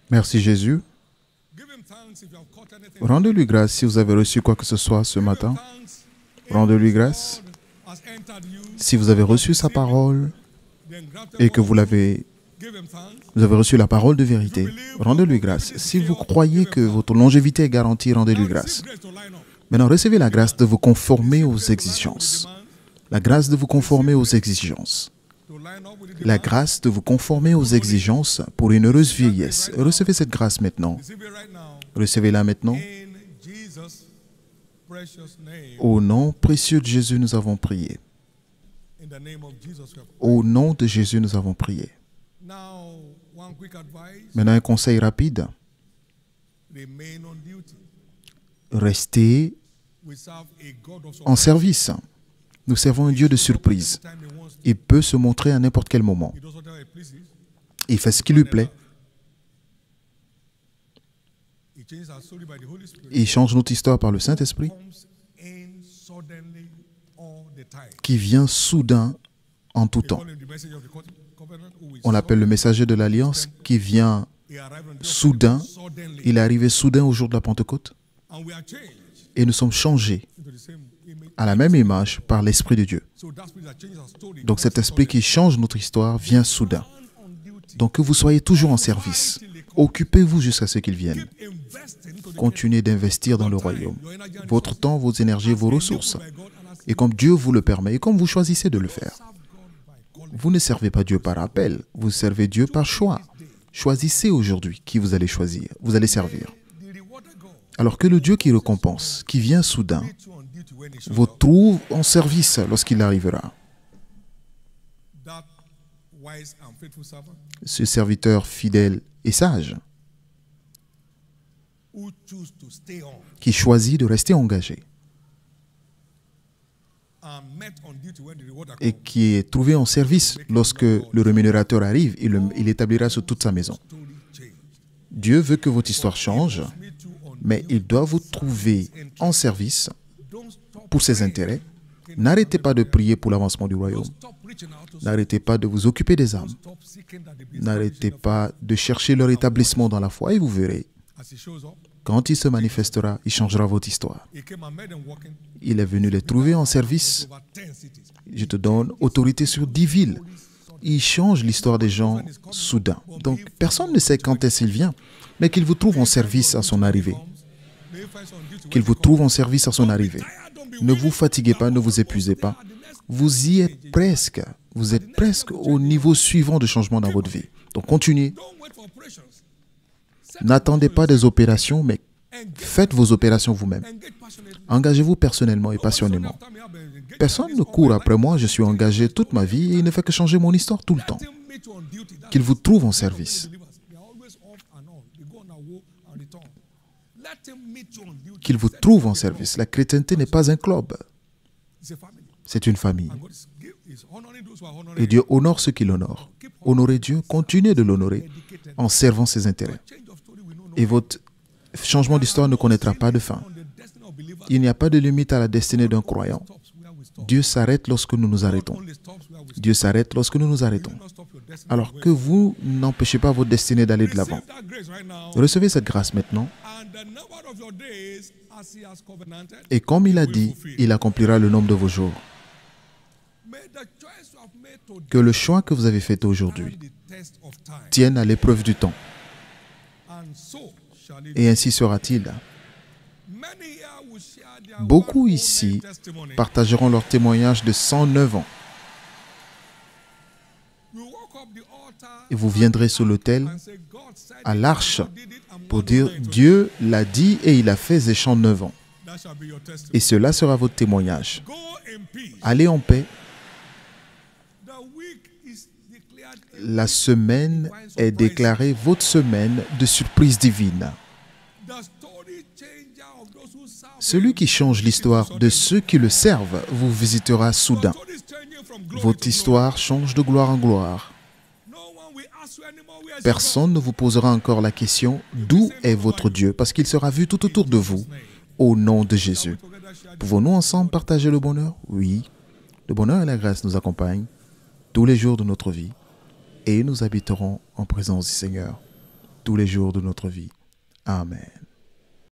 Merci Jésus. Rendez-lui grâce si vous avez reçu quoi que ce soit ce matin. Rendez-lui grâce. Si vous avez reçu sa parole et que vous avez reçu la parole de vérité, rendez-lui grâce. Si vous croyez que votre longévité est garantie, rendez-lui grâce. Maintenant, recevez la grâce de vous conformer aux exigences. La grâce de vous conformer aux exigences. La grâce de vous conformer aux exigences pour une heureuse vieillesse. Recevez cette grâce maintenant. Recevez-la maintenant. Au nom précieux de Jésus, nous avons prié. In the name of Jesus, we have Au nom de Jésus, nous avons prié. Now, one quick advice, Maintenant, un conseil rapide. remain on duty. Restez We serve a God of en surprise. service. Nous servons un Dieu de surprise. Anytime he wants to. Il peut se montrer à n'importe quel moment. He does whatever he pleases. Il fait ce qui lui plaît. He changes our story by the Holy Spirit. Il change notre histoire par le Saint-Esprit Comes in suddenly all the time. qui vient soudain en tout We temps. call him the messenger of the covenant, who is On l'appelle le messager de l'Alliance qui vient he arrived on soudain. suddenly. Il est arrivé soudain au jour de la Pentecôte And we are changed et nous sommes changés into the same image. à la même image par l'Esprit de Dieu. So that spirit that changes our story. Donc cet esprit qui change notre histoire vient soudain. On duty. Donc que vous soyez toujours en service. Occupez-vous jusqu'à ce qu'il vienne. Keep investing into the Continuez d'investir dans le royaume. your energy and Votre temps, vos énergies, vos ressources. by God and as Et comme Dieu vous le permet et comme vous choisissez de le faire. serve God by calling. Vous ne servez pas Dieu par appel, vous servez Dieu par choix. Choisissez aujourd'hui qui vous allez choisir, vous allez servir. The reward of God Alors que le Dieu qui récompense, qui vient soudain, meet you on duty when he shows vous up. trouve en service lorsqu'il arrivera. That wise and faithful servant Ce serviteur fidèle et sage, who choose to stay on qui choisit de rester engagé and met on duty when the reward et comes. qui est trouvé en service lorsque le rémunérateur arrive, il établira sur toute sa maison. Story changed. Dieu veut que votre histoire change, Meet you on mais il doit vous trouver en service don't stop pour ses intérêts. N'arrêtez pas de prier pour l'avancement du royaume. stop reaching out to N'arrêtez pas de vous occuper des âmes. stop seeking that they be N'arrêtez pas de chercher leur établissement dans la foi et vous verrez, as he shows up. quand il se manifestera, il changera votre histoire. He came and made them walking Il est venu les trouver en service. over 10 cities. Je te donne autorité sur 10 villes. Il change l'histoire des gens soudain. Donc, personne ne sait quand est-ce qu'il vient, mais qu'il vous trouve en service à son arrivée. May you find on duty Qu'il when vous trouve en service à son arrivée. Ne vous fatiguez pas, ne vous épuisez pas. Vous y êtes presque. Vous êtes presque au niveau suivant de changement dans votre vie. Donc, continuez. don't wait for operations. N'attendez pas des opérations, mais faites vos opérations vous-même. Engage passionately. Engagez-vous personnellement et passionnément. After me, I've been engaged. Personne ne court après moi, je suis engagé toute ma vie et il ne fait que changer mon histoire tout le temps. Let him meet you on duty. That's Qu'il vous trouve en service. believers. They are always off and on. They go on a walk and return. Let him meet you on duty. Qu'il vous trouve en service. La chrétienté n'est pas un club, It's a family. c'est une famille. And God is honoring those who are honoring Et Dieu honore ceux qui l'honorent. Honorez Dieu, continuez de l'honorer en servant ses intérêts. change of story. We know no Et votre changement d'histoire ne connaîtra pas de fin. on the destiny of believers Il n'y a pas de limite à la destinée d'un croyant. stops where we stop. Dieu s'arrête lorsque nous nous arrêtons. Only stops where we stop. Dieu s'arrête lorsque nous nous arrêtons. Do not stop your destiny. Alors que vous n'empêchez pas votre destinée d'aller de l'avant. Receive that grace right now. Recevez cette grâce maintenant. And the number of your days as he has covenanted. Et comme il a dit, il accomplira le nombre de vos jours. May the choice you have made today Que le choix que vous avez fait aujourd'hui stand the test of time. tienne à l'épreuve du temps. And so shall it Et ainsi sera-t-il. be. Many here will share their Beaucoup 109 ici testimony. partageront leur témoignage de 109 ans. You walk up the altar Et vous viendrez sur l'autel and say, God said à it, l'arche God did it, and pour more dire than that. Dieu l'a dit et il a fait ces 109 ans. That shall be your testimony. Et cela sera votre témoignage. Go in peace. Allez en paix. The week is declared a La semaine est déclarée votre semaine de surprise divine. the story changer of those who serve. Celui qui change l'histoire de ceux qui le servent vous visitera soudain. Story is changing from glory Votre to histoire change de gloire en gloire. glory. No one will ask you anymore where is your Personne ne vous posera encore la question d'où est votre Dieu, parce qu'il sera vu tout autour de vous, au nom de Jésus. God. Together share Pouvons-nous ensemble partager le bonheur? Oui. Le bonheur et la grâce nous accompagnent tous les jours de notre vie et nous habiterons en présence du Seigneur tous les jours de notre vie. Amen.